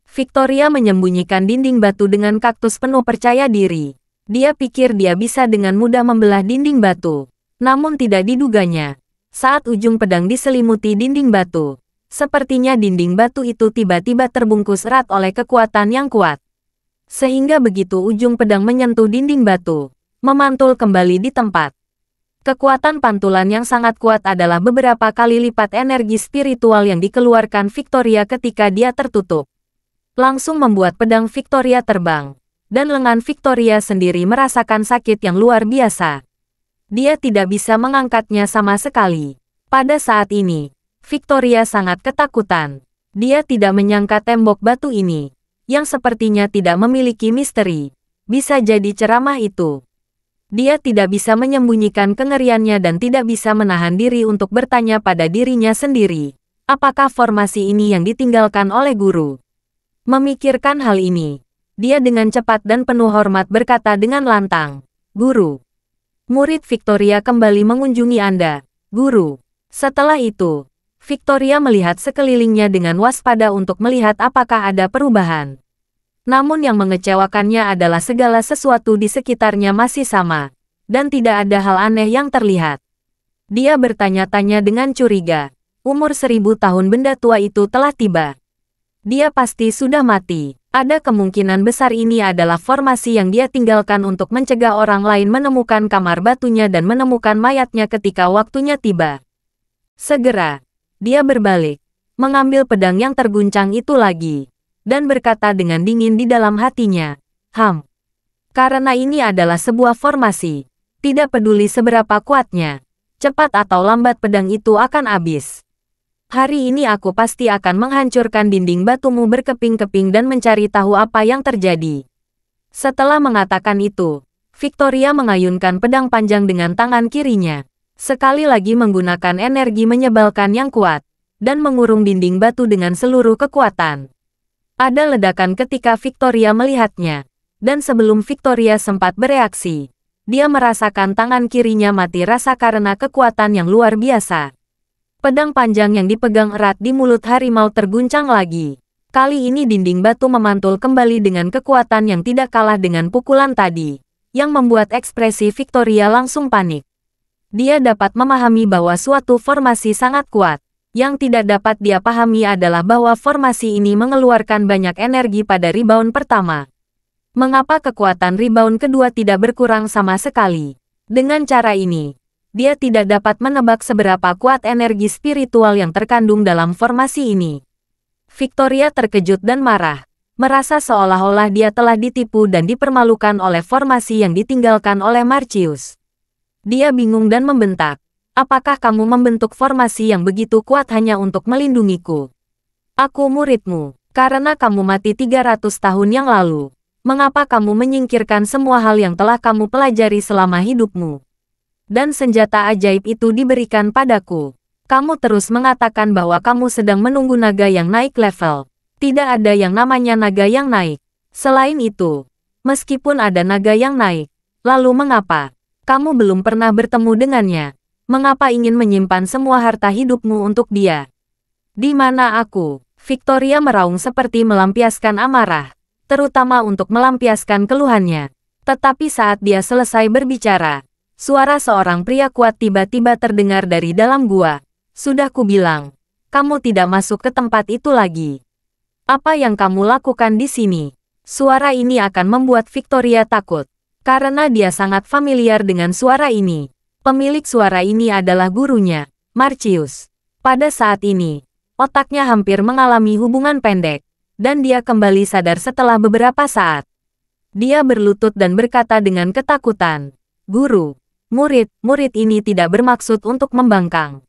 Victoria menyembunyikan dinding batu dengan kaktus penuh percaya diri. Dia pikir dia bisa dengan mudah membelah dinding batu. Namun tidak diduganya, saat ujung pedang diselimuti dinding batu, sepertinya dinding batu itu tiba-tiba terbungkus erat oleh kekuatan yang kuat. Sehingga begitu ujung pedang menyentuh dinding batu, memantul kembali di tempat. Kekuatan pantulan yang sangat kuat adalah beberapa kali lipat energi spiritual yang dikeluarkan Victoria ketika dia tertutup. Langsung membuat pedang Victoria terbang, dan lengan Victoria sendiri merasakan sakit yang luar biasa. Dia tidak bisa mengangkatnya sama sekali. Pada saat ini, Victoria sangat ketakutan. Dia tidak menyangka tembok batu ini, yang sepertinya tidak memiliki misteri, bisa jadi ceramah itu. Dia tidak bisa menyembunyikan kengeriannya dan tidak bisa menahan diri untuk bertanya pada dirinya sendiri, apakah formasi ini yang ditinggalkan oleh guru? Memikirkan hal ini, dia dengan cepat dan penuh hormat berkata dengan lantang, "Guru, murid Victoria kembali mengunjungi Anda, Guru." Setelah itu, Victoria melihat sekelilingnya dengan waspada untuk melihat apakah ada perubahan. Namun yang mengecewakannya adalah segala sesuatu di sekitarnya masih sama, dan tidak ada hal aneh yang terlihat. Dia bertanya-tanya dengan curiga, umur 1000 tahun benda tua itu telah tiba. Dia pasti sudah mati. Ada kemungkinan besar ini adalah formasi yang dia tinggalkan untuk mencegah orang lain menemukan kamar batunya dan menemukan mayatnya ketika waktunya tiba. Segera, dia berbalik, mengambil pedang yang terguncang itu lagi, dan berkata dengan dingin di dalam hatinya, Karena ini adalah sebuah formasi, tidak peduli seberapa kuatnya, cepat atau lambat pedang itu akan habis. Hari ini aku pasti akan menghancurkan dinding batumu berkeping-keping dan mencari tahu apa yang terjadi." Setelah mengatakan itu, Victoria mengayunkan pedang panjang dengan tangan kirinya. Sekali lagi menggunakan energi menyebalkan yang kuat, dan mengurung dinding batu dengan seluruh kekuatan. Ada ledakan ketika Victoria melihatnya, dan sebelum Victoria sempat bereaksi, dia merasakan tangan kirinya mati rasa karena kekuatan yang luar biasa. Pedang panjang yang dipegang erat di mulut harimau terguncang lagi. Kali ini dinding batu memantul kembali dengan kekuatan yang tidak kalah dengan pukulan tadi, yang membuat ekspresi Victoria langsung panik. Dia dapat memahami bahwa suatu formasi sangat kuat. Yang tidak dapat dia pahami adalah bahwa formasi ini mengeluarkan banyak energi pada rebound pertama. Mengapa kekuatan rebound kedua tidak berkurang sama sekali? Dengan cara ini, dia tidak dapat menebak seberapa kuat energi spiritual yang terkandung dalam formasi ini. Victoria terkejut dan marah, merasa seolah-olah dia telah ditipu dan dipermalukan oleh formasi yang ditinggalkan oleh Marcius. Dia bingung dan membentak, "Apakah kamu membentuk formasi yang begitu kuat hanya untuk melindungiku? Aku muridmu, karena kamu mati 300 tahun yang lalu. Mengapa kamu menyingkirkan semua hal yang telah kamu pelajari selama hidupmu? Dan senjata ajaib itu diberikan padaku. Kamu terus mengatakan bahwa kamu sedang menunggu naga yang naik level. Tidak ada yang namanya naga yang naik. Selain itu, meskipun ada naga yang naik, lalu mengapa kamu belum pernah bertemu dengannya? Mengapa ingin menyimpan semua harta hidupmu untuk dia? Di mana aku?" Victoria meraung seperti melampiaskan amarah, terutama untuk melampiaskan keluhannya. Tetapi saat dia selesai berbicara, suara seorang pria kuat tiba-tiba terdengar dari dalam gua. "Sudah kubilang, kamu tidak masuk ke tempat itu lagi. Apa yang kamu lakukan di sini?" Suara ini akan membuat Victoria takut, karena dia sangat familiar dengan suara ini. Pemilik suara ini adalah gurunya, Marcius. Pada saat ini, otaknya hampir mengalami hubungan pendek, dan dia kembali sadar setelah beberapa saat. Dia berlutut dan berkata dengan ketakutan, "Guru, murid ini tidak bermaksud untuk membangkang.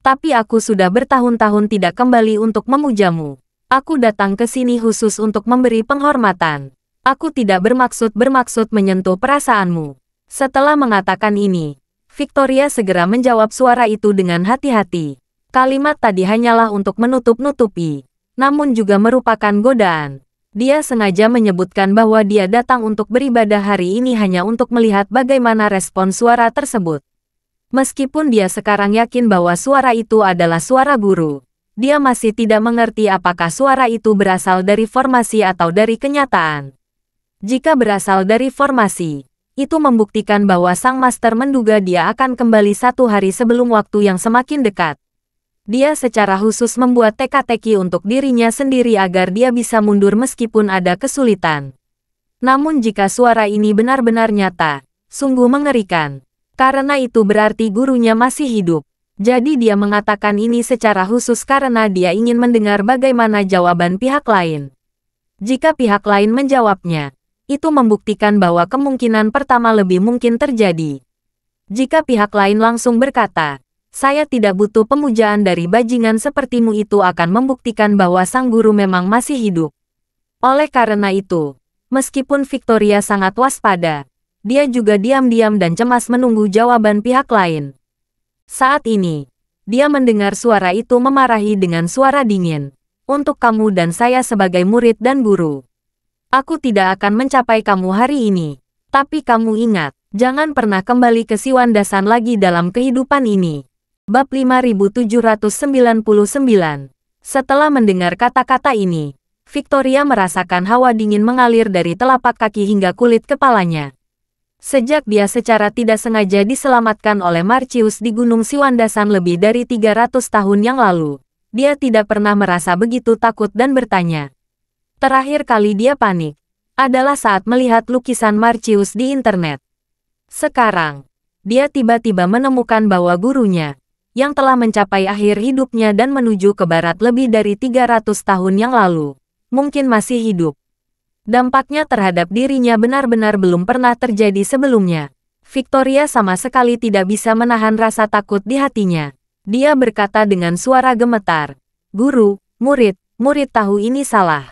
Tapi aku sudah bertahun-tahun tidak kembali untuk memujamu. Aku datang ke sini khusus untuk memberi penghormatan. Aku tidak bermaksud menyentuh perasaanmu." Setelah mengatakan ini, Victoria segera menjawab suara itu dengan hati-hati. Kalimat tadi hanyalah untuk menutup-nutupi, namun juga merupakan godaan. Dia sengaja menyebutkan bahwa dia datang untuk beribadah hari ini hanya untuk melihat bagaimana respon suara tersebut. Meskipun dia sekarang yakin bahwa suara itu adalah suara guru, dia masih tidak mengerti apakah suara itu berasal dari formasi atau dari kenyataan. Jika berasal dari formasi, itu membuktikan bahwa sang master menduga dia akan kembali 1 hari sebelum waktu yang semakin dekat. Dia secara khusus membuat teka-teki untuk dirinya sendiri agar dia bisa mundur meskipun ada kesulitan. Namun jika suara ini benar-benar nyata, sungguh mengerikan. Karena itu berarti gurunya masih hidup. Jadi dia mengatakan ini secara khusus karena dia ingin mendengar bagaimana jawaban pihak lain. Jika pihak lain menjawabnya, itu membuktikan bahwa kemungkinan pertama lebih mungkin terjadi. Jika pihak lain langsung berkata, saya tidak butuh pemujaan dari bajingan sepertimu, itu akan membuktikan bahwa sang guru memang masih hidup. Oleh karena itu, meskipun Victoria sangat waspada, dia juga diam-diam dan cemas menunggu jawaban pihak lain. Saat ini, dia mendengar suara itu memarahi dengan suara dingin. Untuk kamu dan saya sebagai murid dan guru, aku tidak akan mencapai kamu hari ini. Tapi kamu ingat, jangan pernah kembali ke Siwandasan lagi dalam kehidupan ini. Bab 5799. Setelah mendengar kata-kata ini, Victoria merasakan hawa dingin mengalir dari telapak kaki hingga kulit kepalanya. Sejak dia secara tidak sengaja diselamatkan oleh Marcius di Gunung Siwandasan lebih dari 300 tahun yang lalu, dia tidak pernah merasa begitu takut dan bertanya. Terakhir kali dia panik adalah saat melihat lukisan Marcius di internet. Sekarang, dia tiba-tiba menemukan bahwa gurunya, yang telah mencapai akhir hidupnya dan menuju ke barat lebih dari 300 tahun yang lalu, mungkin masih hidup. Dampaknya terhadap dirinya benar-benar belum pernah terjadi sebelumnya. Victoria sama sekali tidak bisa menahan rasa takut di hatinya. Dia berkata dengan suara gemetar, "Guru, murid tahu ini salah."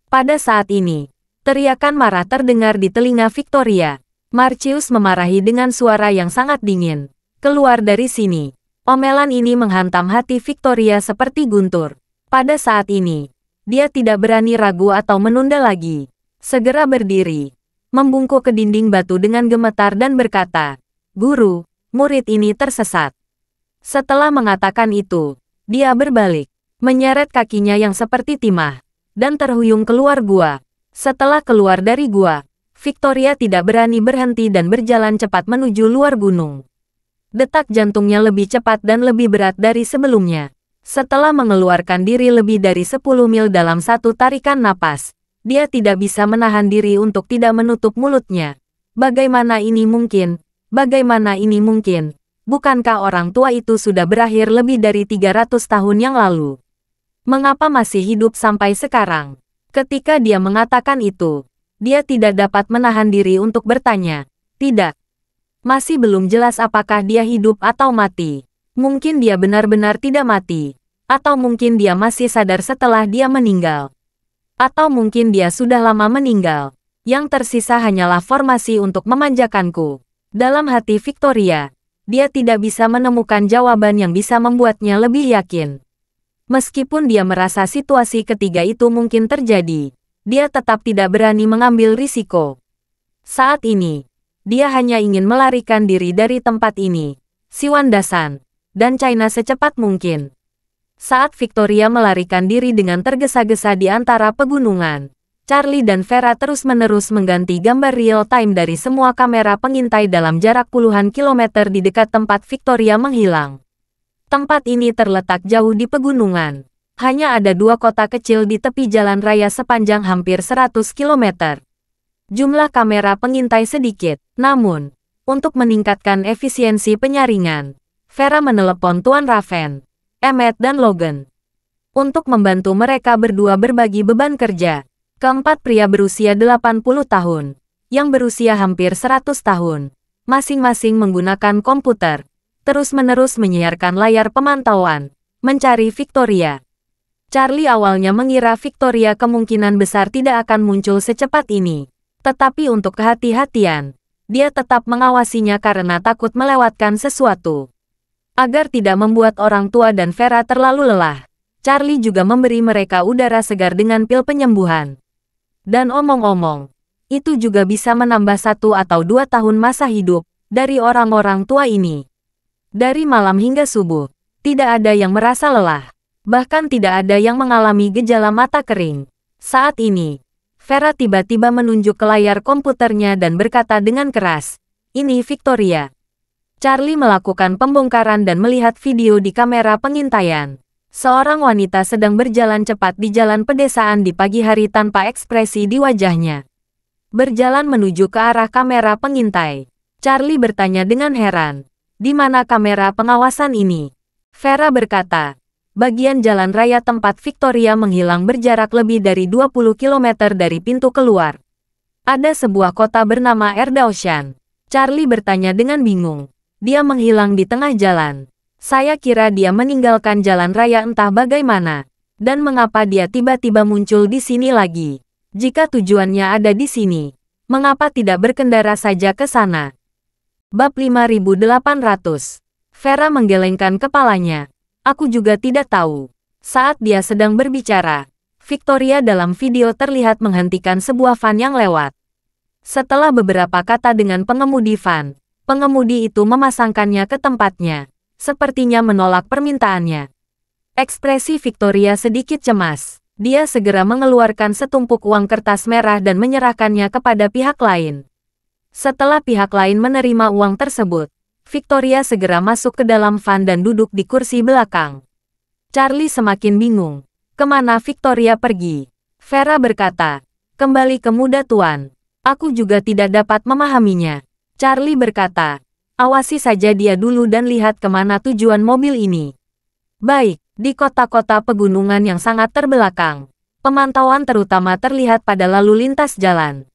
Pada saat ini, teriakan marah terdengar di telinga Victoria. Marcius memarahi dengan suara yang sangat dingin. "Keluar dari sini." Omelan ini menghantam hati Victoria seperti guntur. Pada saat ini, dia tidak berani ragu atau menunda lagi. Segera berdiri, membungkuk ke dinding batu dengan gemetar dan berkata, "Guru, murid ini tersesat." Setelah mengatakan itu, dia berbalik, menyeret kakinya yang seperti timah, dan terhuyung keluar gua. Setelah keluar dari gua, Victoria tidak berani berhenti dan berjalan cepat menuju luar gunung. Detak jantungnya lebih cepat dan lebih berat dari sebelumnya. Setelah mengeluarkan diri lebih dari 10 mil dalam satu tarikan napas, dia tidak bisa menahan diri untuk tidak menutup mulutnya. Bagaimana ini mungkin? Bagaimana ini mungkin? Bukankah orang tua itu sudah berakhir lebih dari 300 tahun yang lalu? Mengapa masih hidup sampai sekarang? Ketika dia mengatakan itu, dia tidak dapat menahan diri untuk bertanya, "Tidak." Masih belum jelas apakah dia hidup atau mati. Mungkin dia benar-benar tidak mati. Atau mungkin dia masih sadar setelah dia meninggal. Atau mungkin dia sudah lama meninggal. Yang tersisa hanyalah formasi untuk memanjakanku. Dalam hati Victoria, dia tidak bisa menemukan jawaban yang bisa membuatnya lebih yakin. Meskipun dia merasa situasi ketiga itu mungkin terjadi, dia tetap tidak berani mengambil risiko. Saat ini, dia hanya ingin melarikan diri dari tempat ini, Siwandasan, dan China secepat mungkin. Saat Victoria melarikan diri dengan tergesa-gesa di antara pegunungan, Charlie dan Vera terus-menerus mengganti gambar real-time dari semua kamera pengintai dalam jarak puluhan kilometer di dekat tempat Victoria menghilang. Tempat ini terletak jauh di pegunungan. Hanya ada 2 kota kecil di tepi jalan raya sepanjang hampir 100 km. Jumlah kamera pengintai sedikit, namun, untuk meningkatkan efisiensi penyaringan, Vera menelepon Tuan Raven, Emmet dan Logan untuk membantu mereka berdua berbagi beban kerja. Keempat pria berusia 80 tahun, yang berusia hampir 100 tahun, masing-masing menggunakan komputer, terus-menerus menyiarkan layar pemantauan, mencari Victoria. Charlie awalnya mengira Victoria kemungkinan besar tidak akan muncul secepat ini. Tetapi untuk kehati-hatian, dia tetap mengawasinya karena takut melewatkan sesuatu. Agar tidak membuat orang tua dan Vera terlalu lelah, Charlie juga memberi mereka udara segar dengan pil penyembuhan. Dan omong-omong, itu juga bisa menambah 1 atau 2 tahun masa hidup dari orang-orang tua ini. Dari malam hingga subuh, tidak ada yang merasa lelah. Bahkan tidak ada yang mengalami gejala mata kering. Saat ini, Vera tiba-tiba menunjuk ke layar komputernya dan berkata dengan keras, "Ini Victoria." Charlie melakukan pembongkaran dan melihat video di kamera pengintaian. Seorang wanita sedang berjalan cepat di jalan pedesaan di pagi hari tanpa ekspresi di wajahnya. Berjalan menuju ke arah kamera pengintai. Charlie bertanya dengan heran, "Di mana kamera pengawasan ini?" Vera berkata, "Bagian jalan raya tempat Victoria menghilang berjarak lebih dari 20 km dari pintu keluar. Ada sebuah kota bernama Erdaoshan." Charlie bertanya dengan bingung, dia menghilang di tengah jalan. Saya kira dia meninggalkan jalan raya entah bagaimana. Dan mengapa dia tiba-tiba muncul di sini lagi? Jika tujuannya ada di sini, mengapa tidak berkendara saja ke sana? Bab 5800. Vera menggelengkan kepalanya. Aku juga tidak tahu. Saat dia sedang berbicara, Victoria dalam video terlihat menghentikan sebuah van yang lewat. Setelah beberapa kata dengan pengemudi van, pengemudi itu memasangkannya ke tempatnya, sepertinya menolak permintaannya. Ekspresi Victoria sedikit cemas. Dia segera mengeluarkan setumpuk uang kertas merah dan menyerahkannya kepada pihak lain. Setelah pihak lain menerima uang tersebut, Victoria segera masuk ke dalam van dan duduk di kursi belakang. Charlie semakin bingung. Kemana Victoria pergi? Vera berkata, kembali ke muda tuan. Aku juga tidak dapat memahaminya. Charlie berkata, awasi saja dia dulu dan lihat kemana tujuan mobil ini. Baik. Di kota-kota pegunungan yang sangat terbelakang, pemantauan terutama terlihat pada lalu lintas jalan.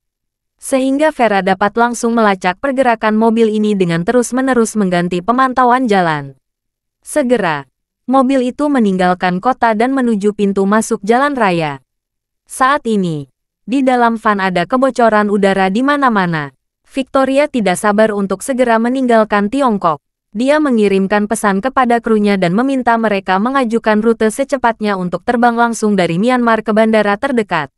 Sehingga Vera dapat langsung melacak pergerakan mobil ini dengan terus-menerus mengganti pemantauan jalan. Segera, mobil itu meninggalkan kota dan menuju pintu masuk jalan raya. Saat ini, di dalam van ada kebocoran udara di mana-mana. Victoria tidak sabar untuk segera meninggalkan Tiongkok. Dia mengirimkan pesan kepada krunya dan meminta mereka mengajukan rute secepatnya untuk terbang langsung dari Myanmar ke bandara terdekat.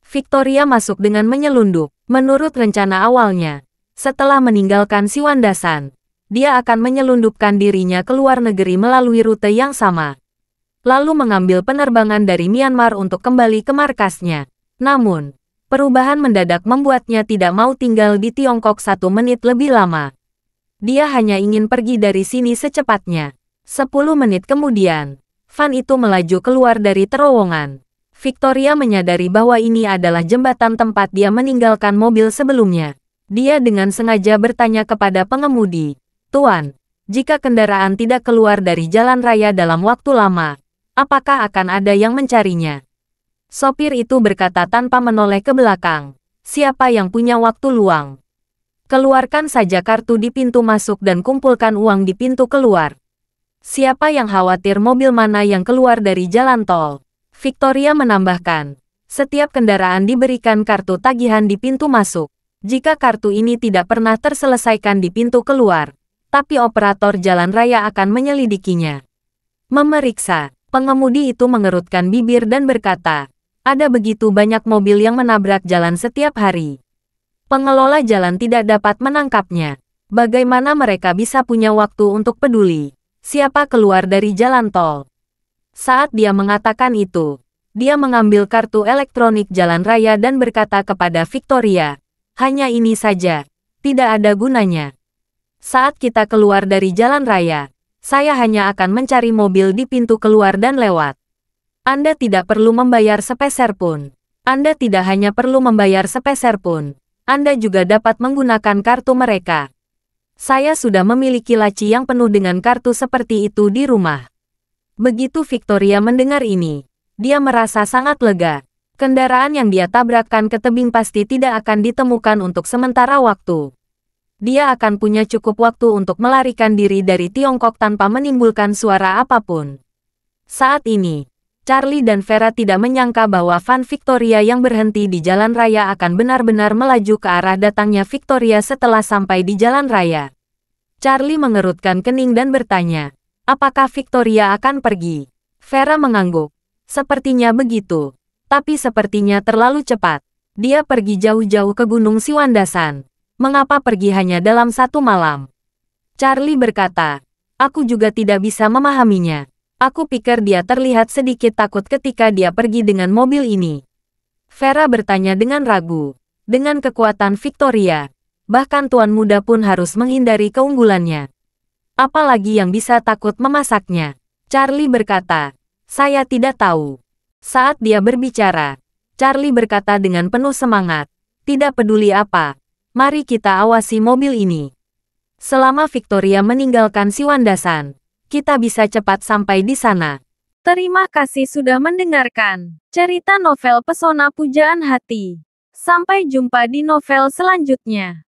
Victoria masuk dengan menyelundup. Menurut rencana awalnya, setelah meninggalkan Siwandasan, dia akan menyelundupkan dirinya ke luar negeri melalui rute yang sama. Lalu mengambil penerbangan dari Myanmar untuk kembali ke markasnya. Namun, perubahan mendadak membuatnya tidak mau tinggal di Tiongkok 1 menit lebih lama. Dia hanya ingin pergi dari sini secepatnya. 10 menit kemudian, van itu melaju keluar dari terowongan. Victoria menyadari bahwa ini adalah jembatan tempat dia meninggalkan mobil sebelumnya. Dia dengan sengaja bertanya kepada pengemudi, "Tuan, jika kendaraan tidak keluar dari jalan raya dalam waktu lama, apakah akan ada yang mencarinya?" Sopir itu berkata tanpa menoleh ke belakang, "Siapa yang punya waktu luang? Keluarkan saja kartu di pintu masuk dan kumpulkan uang di pintu keluar. Siapa yang khawatir mobil mana yang keluar dari jalan tol?" Victoria menambahkan, setiap kendaraan diberikan kartu tagihan di pintu masuk. Jika kartu ini tidak pernah terselesaikan di pintu keluar, tapi operator jalan raya akan menyelidikinya. Memeriksa, pengemudi itu mengerutkan bibir dan berkata, ada begitu banyak mobil yang menabrak jalan setiap hari. Pengelola jalan tidak dapat menangkapnya. Bagaimana mereka bisa punya waktu untuk peduli? Siapa keluar dari jalan tol? Saat dia mengatakan itu, dia mengambil kartu elektronik jalan raya dan berkata kepada Victoria, hanya ini saja, tidak ada gunanya. Saat kita keluar dari jalan raya, saya hanya akan mencari mobil di pintu keluar dan lewat. Anda tidak perlu membayar sepeser pun. Anda tidak hanya perlu membayar sepeser pun. Anda juga dapat menggunakan kartu mereka. Saya sudah memiliki laci yang penuh dengan kartu seperti itu di rumah. Begitu Victoria mendengar ini, dia merasa sangat lega. Kendaraan yang dia tabrakkan ke tebing pasti tidak akan ditemukan untuk sementara waktu. Dia akan punya cukup waktu untuk melarikan diri dari Tiongkok tanpa menimbulkan suara apapun. Saat ini, Charlie dan Vera tidak menyangka bahwa van Victoria yang berhenti di jalan raya akan benar-benar melaju ke arah datangnya Victoria setelah sampai di jalan raya. Charlie mengerutkan kening dan bertanya, apakah Victoria akan pergi? Vera mengangguk. Sepertinya begitu. Tapi sepertinya terlalu cepat. Dia pergi jauh-jauh ke Gunung Siwandasan. Mengapa pergi hanya dalam 1 malam? Charlie berkata, aku juga tidak bisa memahaminya. Aku pikir dia terlihat sedikit takut ketika dia pergi dengan mobil ini. Vera bertanya dengan ragu. Dengan kekuatan Victoria, bahkan tuan muda pun harus menghindari keunggulannya. Apalagi yang bisa takut memasaknya. Charlie berkata, saya tidak tahu. Saat dia berbicara, Charlie berkata dengan penuh semangat, tidak peduli apa, mari kita awasi mobil ini. Selama Victoria meninggalkan Siwandasan, kita bisa cepat sampai di sana. Terima kasih sudah mendengarkan cerita novel Pesona Pujaan Hati. Sampai jumpa di novel selanjutnya.